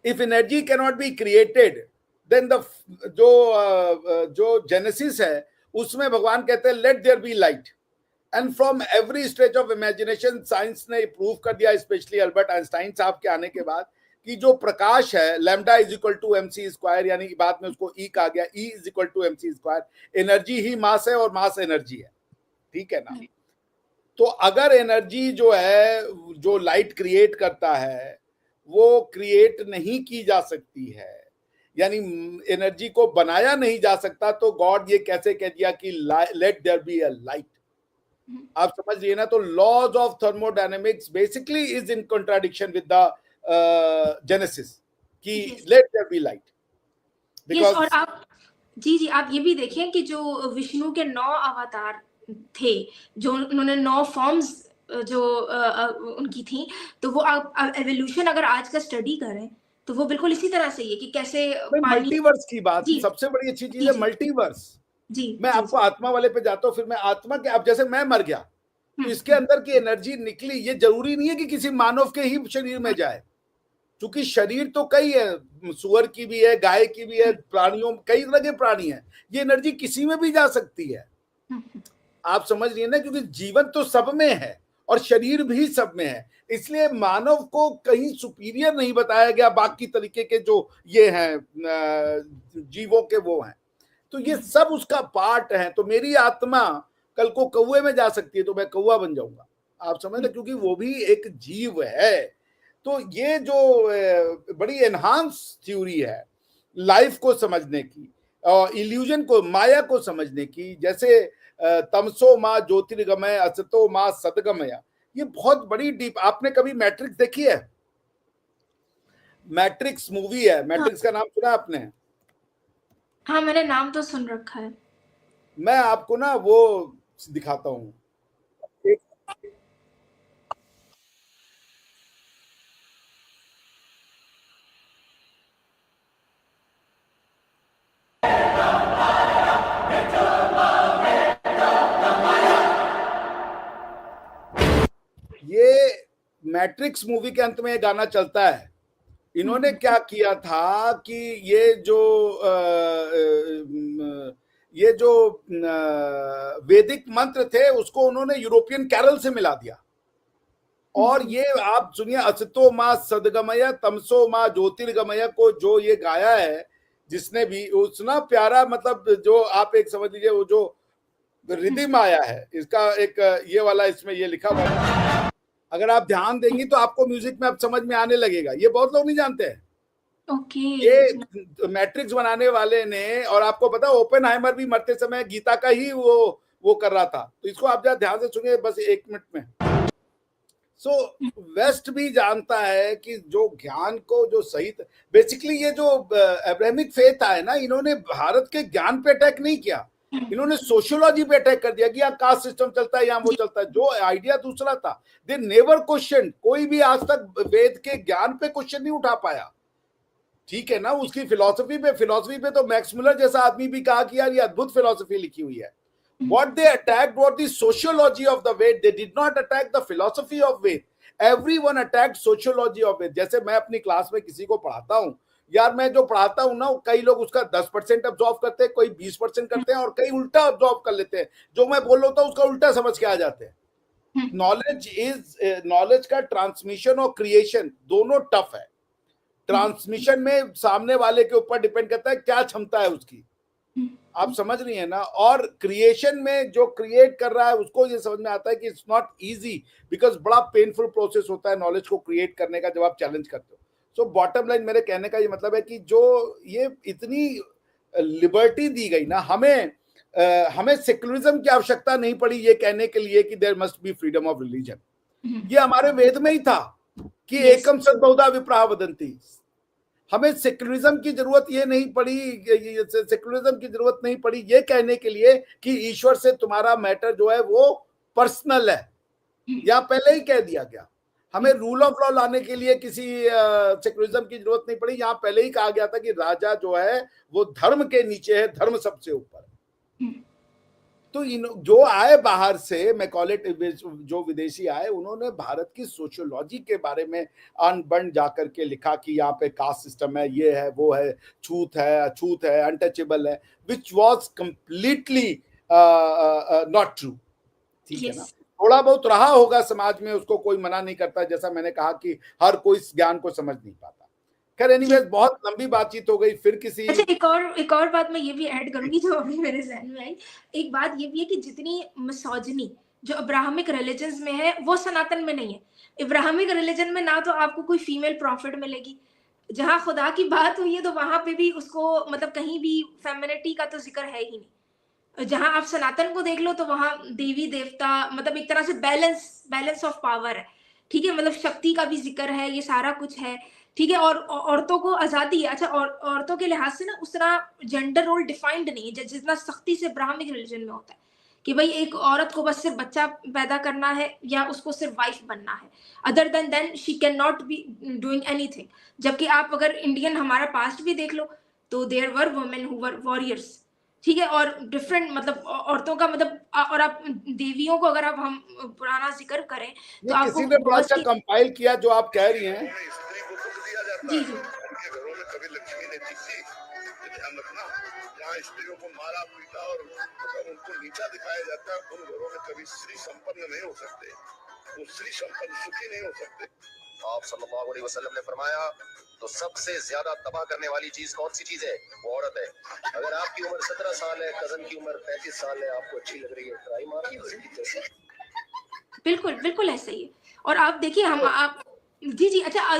If energy can not be created then the जो जेनेसिस है उसमें भगवान कहते हैं let there be light, and from every stage of imagination science ने प्रूव कर दिया, स्पेशली अल्बर्ट आइंस्टाइन साहब के आने के बाद, कि जो प्रकाश है lambda is equal to mc square, यानी बाद में उसको ई कहा गया, E is equal to mc square. Energy ही मास है और मास एनर्जी है, ठीक है ना। तो अगर एनर्जी जो है जो लाइट क्रिएट करता है वो क्रिएट नहीं की जा सकती है, यानी एनर्जी को बनाया नहीं जा सकता, तो गॉड ये कैसे कह दिया कि let there be a light. आप समझ रही है ना। तो laws of thermodynamics basically is in contradiction with the genesis कि let there be light. Yes, और आप जी आप ये भी देखें कि जो विष्णु के 9 अवतार थे, जो उन्होंने 9 फॉर्म्स जो उनकी थी, तो वो आप एवोल्यूशन अगर आज का स्टडी करें तो वो बिल्कुल इसी तरह से ही है कि कैसे मल्टीवर्स की बात सबसे बड़ी अच्छी चीज है, मल्टीवर्स। मैं आपको आत्मा वाले पे जाता हूँ, फिर मैं आत्मा के, अब जैसे मैं मर गया तो इसके अंदर की एनर्जी निकली, ये जरूरी नहीं है कि किसी मानव के ही शरीर में जाए, क्योंकि शरीर तो कई है, सुअर की भी है, गाय की भी है, प्राणियों कई तरह के प्राणी हैं, ये एनर्जी किसी में भी जा सकती है। आप समझ रही है ना, क्योंकि जीवन तो सब में है और शरीर भी सब में है, इसलिए मानव को कहीं सुपीरियर नहीं बताया गया बाकी तरीके के जो ये हैं जीवों के वो हैं, तो ये सब उसका पार्ट है। तो मेरी आत्मा कल को कौवे में जा सकती है तो मैं कौवा बन जाऊंगा, आप समझ रहे, क्योंकि वो भी एक जीव है। तो ये जो बड़ी एनहांस थ्योरी है लाइफ को समझने की और इल्यूजन को, माया को समझने की, जैसे तमसो माँ ज्योतिर्गमय असतो माँ सदगमय, ये बहुत बड़ी डीप। आपने कभी मैट्रिक्स देखी है? मैट्रिक्स मूवी है, मैट्रिक्स का नाम सुना आपने? हाँ, मैंने नाम तो सुन रखा है। मैं आपको ना वो दिखाता हूँ। ये मैट्रिक्स मूवी के अंत में ये गाना चलता है। इन्होंने क्या किया था कि ये जो वैदिक मंत्र थे उसको उन्होंने यूरोपियन कैरल से मिला दिया, और ये आप सुनिए, असतो माँ सदगमय तमसो माँ ज्योतिर्गमय को जो ये गाया है जिसने भी, उतना प्यारा, मतलब जो आप एक समझ लीजिए वो जो रिदिम आया है इसका, एक ये वाला इसमें ये लिखा हुआ है, अगर आप ध्यान देंगी तो आपको म्यूजिक में अब समझ में आने लगेगा। ये बहुत लोग नहीं जानते हैं। ये मैट्रिक्स बनाने वाले ने, और आपको पता ओपेनहाइमर भी मरते समय गीता का ही वो कर रहा था, तो इसको आप जरा ध्यान से सुनिए बस 1 मिनट में। वेस्ट भी जानता है कि जो ज्ञान को जो सही, बेसिकली ये जो अब्राहमिक फेथ है ना, इन्होंने भारत के ज्ञान पे अटैक नहीं किया, इन्होंने सोशियोलॉजी पे अटैक कर दिया कि यहाँ कास्ट सिस्टम चलता है, यहाँ वो चलता है, जो आइडिया दूसरा था। दे नेवर क्वेश्चन, कोई भी आज तक वेद के ज्ञान पे क्वेश्चन नहीं उठा पाया, ठीक है ना। उसकी फिलॉसफी पे तो मैक्स मुलर जैसा आदमी भी कहा कि यार ये अद्भुत फिलॉसफी लिखी हुई है। What they attacked was the sociology of the Ved. They did not attack the philosophy of Ved. Everyone attacked sociology of Ved. जैसे मैं अपनी क्लास में किसी को पढ़ाता हूँ, यार मैं जो पढ़ाता हूँ ना, कई लोग उसका 10% ऑब्जॉर्व करते हैं, कोई 20% करते हैं, और कई उल्टा ऑब्जॉर्व कर लेते हैं, जो मैं बोल रहा हूँ उसका उल्टा समझ के आ जाते हैं। नॉलेज का ट्रांसमिशन और क्रिएशन दोनों टफ है। ट्रांसमिशन में सामने वाले के ऊपर डिपेंड करता है क्या क्षमता है उसकी, आप समझ रही है ना। और क्रिएशन में जो क्रिएट कर रहा है उसको ये समझ में आता है कि इट्स नॉट इजी, बिकॉज बड़ा पेनफुल प्रोसेस होता है नॉलेज को क्रिएट करने का जब आप चैलेंज करते हो। सो बॉटम लाइन मेरे कहने का ये मतलब है कि जो ये इतनी लिबर्टी दी गई ना हमें, हमें सेक्युलरिज्म की आवश्यकता नहीं पड़ी ये कहने के लिए कि there must be freedom of religion. ये हमारे वेद में ही था कि एकम सद बहुधा विप्राह वदंती। हमें सेक्युलरिज्म की जरूरत ये नहीं पड़ी, सेक्युलरिज्म की जरूरत नहीं पड़ी ये कहने के लिए कि ईश्वर से तुम्हारा मैटर जो है वो पर्सनल है, या पहले ही कह दिया गया। हमें रूल ऑफ लॉ लाने के लिए किसी सेक्युलरिज्म की जरूरत नहीं पड़ी, यहाँ पहले ही कहा गया था कि राजा जो है वो धर्म के नीचे है, धर्म सबसे ऊपर है। तो जो आए बाहर से मैकॉले, जो विदेशी आए, उन्होंने भारत की सोशियोलॉजी के बारे में अनबन जाकर के लिखा कि यहाँ पे कास्ट सिस्टम है, ये है, वो है, छूत है, अछूत है, अनटचेबल है, which was completely not true. ठीक है ना, थोड़ा बहुत रहा होगा समाज में, उसको कोई मना नहीं करता, जैसा मैंने कहा कि हर कोई इस ज्ञान को समझ नहीं पाता। खैर एनीवेज बहुत लंबी बातचीत हो गई, फिर किसी। अच्छा, एक और बात मैं ये भी ऐड करूंगी जो अभी मेरे ज़हन में आई। एक बात ये भी है कि जितनी मिसोजिनी जो अब्राहमिक रिलीजन्स में है वो सनातन में नहीं है। इब्राहिमिक रिलीजन में ना तो आपको कोई फीमेल प्रॉफिट मिलेगी, जहाँ खुदा की बात हुई है तो वहां पे भी उसको मतलब कहीं भी फेमिनिटी का तो जिक्र है ही नहीं। जहां आप सनातन को देख लो तो वहां देवी देवता मतलब एक तरह से बैलेंस ऑफ पावर है। ठीक है, मतलब शक्ति का भी जिक्र है, ये सारा कुछ है। ठीक है, और औरतों को आजादी है। अच्छा, और औरतों के लिहाज से ना उस तरह जेंडर रोल डिफाइंड नहीं है जितना सख्ती से ब्राह्मणिक रिलीजन में होता है कि भाई एक औरत को बस सिर्फ बच्चा पैदा करना है या उसको सिर्फ वाइफ बनना है, other than she can not be doing anything. जबकि आप अगर इंडियन हमारा पास्ट भी देख लो तो there were women who were warriors. ठीक है, और डिफरेंट मतलब औरतों का मतलब, और आप देवियों को अगर आप हम पुराना जिक्र करें तो आपको किसी ने बहुत सा कंपाइल किया जो आप कह रही हैं। जी जी, उनके घरों में कभी लक्ष्मी नहीं दिखती। ध्यान रखना, जहाँ स्त्रियों को मारा पीटा और उनको नीचा दिखाया जाता है, उन घरों में कभी स्त्री संपन्न नहीं हो सकते, वो स्त्री संपन्न सुखी नहीं हो सकते। आप सल्लल्लाहु अलैहि वसल्लम ने फरमाया तो सबसे ज्यादा तबाह करने वाली चीज कौन सी चीज है? वो औरत है। अगर आपकी उम्र 17 साल है, कजन की उम्र 35 साल है, आपको अच्छी लग रही है, ट्राई मार। बिल्कुल बिल्कुल ऐसा ही है। और आप देखिए हम आप जी जी, अच्छा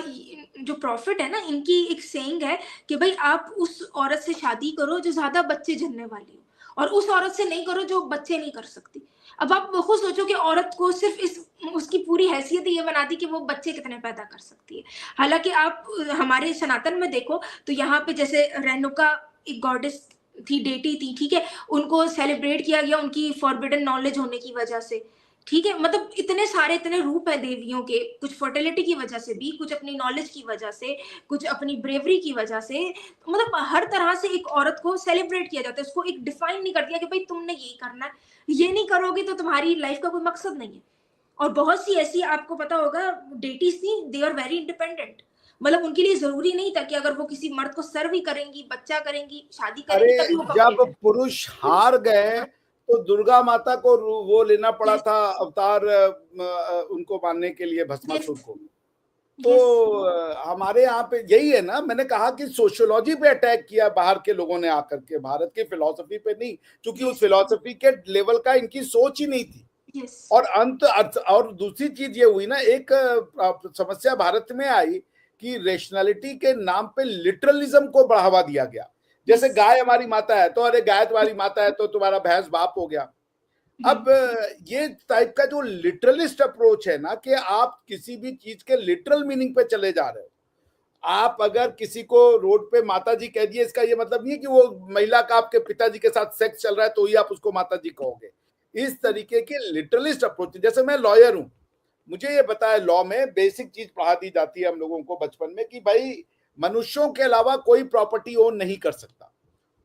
जो प्रॉफिट है ना, इनकी एक सेइंग है कि भाई आप उस औरत से शादी करो जो ज्यादा बच्चे जन्ने वाली हो, और उस औरत से नहीं करो जो बच्चे नहीं कर सकती। अब आप खुद सोचो कि औरत को सिर्फ इस उसकी पूरी हैसियत ये बना दी कि वो बच्चे कितने पैदा कर सकती है। हालांकि आप हमारे सनातन में देखो तो यहाँ पे जैसे रेणुका एक गॉडेस थी, डेटी थी, ठीक है, उनको सेलिब्रेट किया गया उनकी फॉरबिडन नॉलेज होने की वजह से। ठीक है, मतलब इतने सारे इतने रूप है देवियों के, कुछ फर्टिलिटी की वजह से भी, कुछ अपनी नॉलेज की वजह से, कुछ अपनी ब्रेवरी की वजह से। मतलब हर तरह से एक औरत को सेलिब्रेट किया जाता है, उसको एक डिफाइन नहीं कर दिया कि भाई तुमने ये करना है, ये नहीं करोगे तो तुम्हारी लाइफ का कोई मकसद नहीं है। और बहुत सी ऐसी आपको पता होगा डेटीज थी, दे आर वेरी इंडिपेंडेंट। मतलब उनके लिए जरूरी नहीं था कि अगर वो किसी मर्द को सर्व ही करेंगी, बच्चा करेंगी, शादी करेंगी अरे तभी वो जब पुरुष हार गए तो दुर्गा माता को वो लेना पड़ा था अवतार उनको मानने के लिए, भस्मासुर को। तो हमारे यहाँ पे यही है ना, मैंने कहा कि सोशियोलॉजी पे अटैक किया बाहर के लोगों ने आकर के, भारत की फिलॉसफी पे नहीं, क्योंकि उस फिलॉसफी के लेवल का इनकी सोच ही नहीं थी। और दूसरी चीज ये हुई ना, एक समस्या भारत में आई कि रेशनैलिटी के नाम पे लिटरलिज्म को बढ़ावा दिया गया। जैसे गाय हमारी माता है तो अरे गाय तुम्हारी माता है तो तुम्हारा भैंस बाप हो गया। अब ये टाइप का जो लिटरलिस्ट अप्रोच है ना, कि आप किसी भी चीज के लिटरल मीनिंग पे चले जा रहे हो। आप अगर किसी को रोड पे माता जी कह दिए, इसका ये मतलब नहीं है कि वो महिला का आपके पिताजी के साथ सेक्स चल रहा है तो ही आप उसको माता जी कहोगे। इस तरीके के लिटरलिस्ट अप्रोच, जैसे मैं लॉयर हूं, मुझे ये पता है लॉ में बेसिक चीज पढ़ा दी जाती है हम लोगों को बचपन में कि भाई मनुष्यों के अलावा कोई प्रॉपर्टी ओन नहीं कर सकता।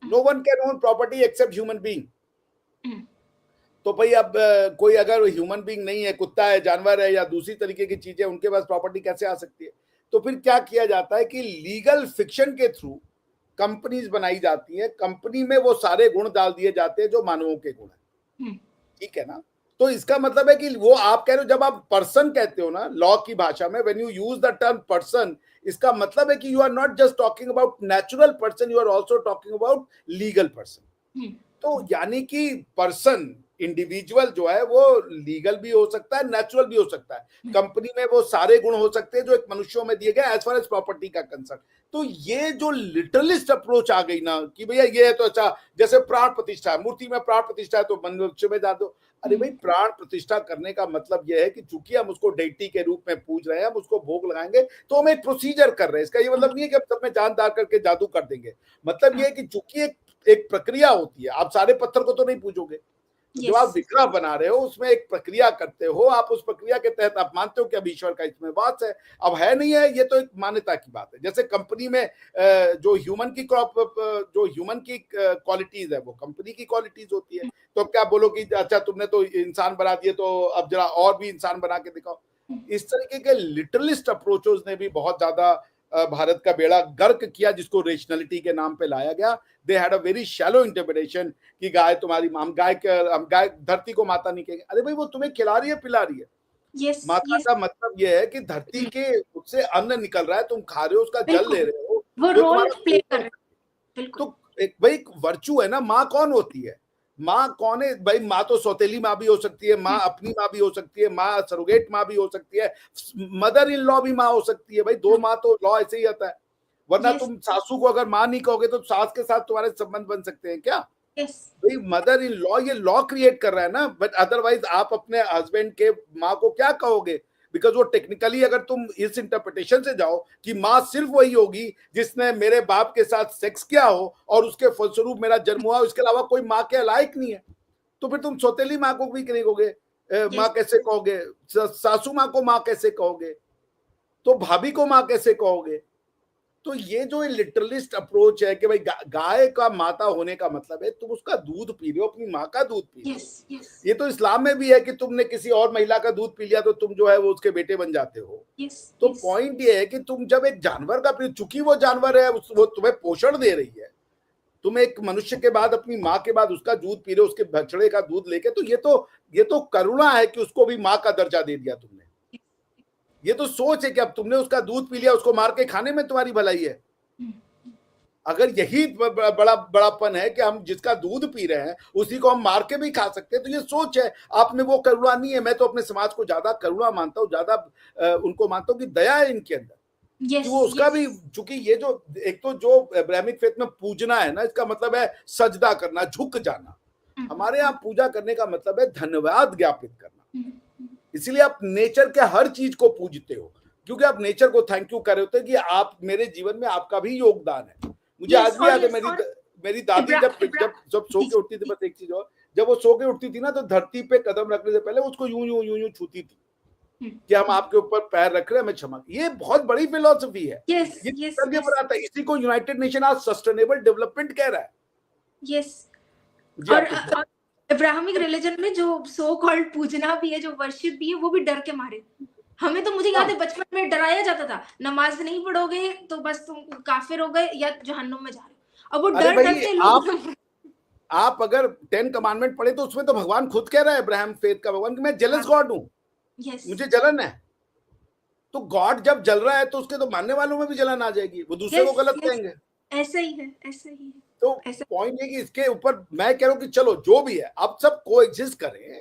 No one can own property except human being. तो भाई अब कोई अगर ह्यूमन बीइंग नहीं है, कुत्ता है, जानवर है या दूसरी तरीके की चीजें, उनके पास प्रॉपर्टी कैसे आ सकती है? तो फिर क्या किया जाता है कि लीगल फिक्शन के थ्रू कंपनीज बनाई जाती है, कंपनी में वो सारे गुण डाल दिए जाते हैं जो मानवों के गुण है। ठीक है ना? तो इसका मतलब है कि वो आप कह रहे हो, जब आप पर्सन कहते हो ना लॉ की भाषा में, when you use the term person, इसका मतलब है कि you are not just talking about natural person, you are also talking about legal person. तो यानी कि पर्सन इंडिविजुअल जो है वो लीगल भी हो सकता है, नेचुरल भी हो सकता है। कंपनी में वो सारे गुण हो सकते हैं जो एक मनुष्यों में दिए गए एज फार एज प्रॉपर्टी का कंसर्न। तो ये जो लिटरलिस्ट अप्रोच आ गई ना कि भैया ये है तो अच्छा, जैसे प्राण प्रतिष्ठा है, मूर्ति में प्राण प्रतिष्ठा है तो मनुष्य में डाल दो। अरे भाई, प्राण प्रतिष्ठा करने का मतलब यह है कि चूंकि हम उसको डेटी के रूप में पूज रहे हैं, हम उसको भोग लगाएंगे, तो हम एक प्रोसीजर कर रहे हैं। इसका ये मतलब नहीं है कि हम सब में जान डाल करके जादू कर देंगे। मतलब ये है कि चूंकि एक प्रक्रिया होती है, आप सारे पत्थर को तो नहीं पूजोगे। जो आप विग्रह बना रहे हो उसमें एक प्रक्रिया करते हो, आप उस प्रक्रिया के तहत आप मानते हो कि अब ईश्वर का इसमें वास है। अब है नहीं है, ये तो एक मान्यता की बात है। जैसे कंपनी में जो ह्यूमन की क्वालिटीज है वो कंपनी की क्वालिटीज होती है। तो क्या बोलो कि अच्छा तुमने तो इंसान बना दिए, तो अब जरा और भी इंसान बना के दिखाओ। इस तरीके के लिटरलिस्ट अप्रोचेस ने भी बहुत ज्यादा भारत का बेड़ा गर्क किया, जिसको रेशनलिटी के नाम पे लाया गया। They had a very shallow interpretation कि गाय तुम्हारी, हम गाय धरती को माता नहीं कहेंगे। अरे भाई, वो तुम्हें खिला रही है, पिला रही है। माता का मतलब ये है कि धरती के उससे अन्न निकल रहा है, तुम खा रहे हो, उसका जल ले रहे हो, वो रोल प्ले कर रहे हैं। तो एक भाई वर्चू है ना। माँ कौन होती है? माँ कौन है भाई? माँ तो सौतेली माँ भी हो सकती है, माँ अपनी माँ भी हो सकती है, माँ सरोगेट माँ भी हो सकती है, मदर इन लॉ भी माँ हो सकती है। भाई दो माँ तो लॉ ऐसे ही आता है। वरना तुम सासू को अगर माँ नहीं कहोगे तो सास के साथ तुम्हारे संबंध बन सकते हैं क्या? भाई मदर इन लॉ, ये लॉ क्रिएट कर रहा है ना। बट अदरवाइज आप अपने हस्बैंड के माँ को क्या कहोगे? बिकॉज वो टेक्निकली, अगर तुम इस इंटरप्रिटेशन से जाओ कि माँ सिर्फ वही होगी जिसने मेरे बाप के साथ सेक्स किया हो और उसके फलस्वरूप मेरा जन्म हुआ, इसके अलावा कोई माँ के लायक नहीं है, तो फिर तुम सौतेली माँ को भी नहीं कहोगे, माँ कैसे कहोगे? सासू माँ को माँ कैसे कहोगे? तो भाभी को माँ कैसे कहोगे? तो ये जो लिटरलिस्ट अप्रोच है कि भाई गाय का माता होने का मतलब है तुम उसका दूध पी रहे हो, अपनी माँ का दूध पी रहे हो। ये तो इस्लाम में भी है कि तुमने किसी और महिला का दूध पी लिया तो तुम जो है वो उसके बेटे बन जाते हो। तो पॉइंट ये है कि तुम जब एक जानवर का पी, चूंकि वो जानवर है, वो तुम्हें पोषण दे रही है, तुम एक मनुष्य के बाद अपनी माँ के बाद उसका दूध पी रहे हो, उसके बछड़े का दूध लेके, तो ये तो करुणा है कि उसको भी माँ का दर्जा दे दिया तुमने। ये तो सोच है कि अब तुमने उसका दूध पी लिया, उसको मार के खाने में तुम्हारी भलाई है। अगर यही बड़ापन है कि हम जिसका दूध पी रहे हैं उसी को हम मार के भी खा सकते हैं, तो ये सोच है। आप में वो करुणा नहीं है। मैं तो अपने समाज को ज्यादा करुणा मानता हूँ, ज्यादा उनको मानता हूँ कि दया है इनके अंदर। कि वो उसका भी, चूंकि ये जो एक तो जो ब्राह्मिक फेथ में पूजना है ना, इसका मतलब है सजदा करना, झुक जाना। हमारे यहाँ पूजा करने का मतलब है धन्यवाद ज्ञापित करना। इसलिए आप नेचर के हर चीज को पूजते हो, क्योंकि आप नेचर को थैंक यू कर रहे होते हैं कि आप मेरे जीवन में आपका भी योगदान है। मुझे आज भी याद है, मेरी दादी जब सो के उठती थी, बस एक चीज और, जब वो सो के उठती थी ना, तो धरती पे कदम रखने से पहले उसको यूं यूं यूं यूं छूती थी कि हम आपके ऊपर पैर रख रहे हैं, हमें क्षमा। ये बहुत बड़ी फिलॉसफी है। ये बनाता है। इसी को यूनाइटेड नेशन आज सस्टेनेबल डेवलपमेंट कह रहा है। और अब्राहमिक रिलीजन में जो सो कॉल्ड पूजना भी है, जो वर्शिप भी है, वो भी डर के मारे। हमें तो, मुझे याद है बचपन में डराया जाता था, नमाज नहीं पढ़ोगे तो बस तुम काफिर हो गए या जहन्नुम में जा रहे हो। अब वो डर से लोग, आप अगर 10 कमांडमेंट पढ़े तो उसमें तो भगवान खुद कह रहा है, अब्राहम फेथ का भगवान, कि मैं जेलस गॉड हूं, मुझे जलन है। तो गॉड जब जल रहा है तो उसके तो मानने वालों में भी जलन आ जाएगी, वो दूसरे को गलत कहेंगे। ऐसा ही है, ऐसा ही है। तो पॉइंट ये कि इसके ऊपर मैं कह रहा हूं कि चलो जो भी है, अब सब कोएग्जिस्ट करें,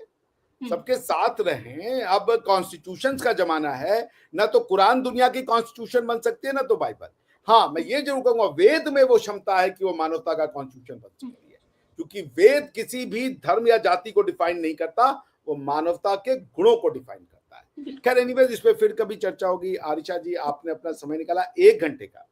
सबके साथ रहें। अब कॉन्स्टिट्यूशंस का जमाना है, ना तो कुरान दुनिया की कॉन्स्टिट्यूशन बन सकती है, ना तो बाइबल। हाँ, मैं ये जरूर कहूंगा, वेद में वो क्षमता है कि वो मानवता का कॉन्स्टिट्यूशन बन सकती है, क्योंकि वेद किसी भी धर्म या जाति को डिफाइन नहीं करता, वो मानवता के गुणों को डिफाइन करता है। खैर एनीवेज, इस पे फिर कभी चर्चा होगी। आरिशा जी, आपने अपना समय निकाला 1 घंटे का,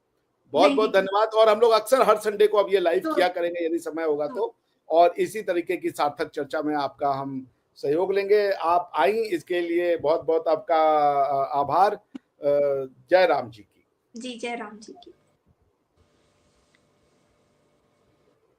बहुत बहुत धन्यवाद। और हम लोग अक्सर हर संडे को अब ये लाइव किया करेंगे यदि समय होगा तो, और इसी तरीके की सार्थक चर्चा में आपका हम सहयोग लेंगे। आप आई, इसके लिए बहुत बहुत आपका आभार। जय राम जी की। जी, जय राम जी की।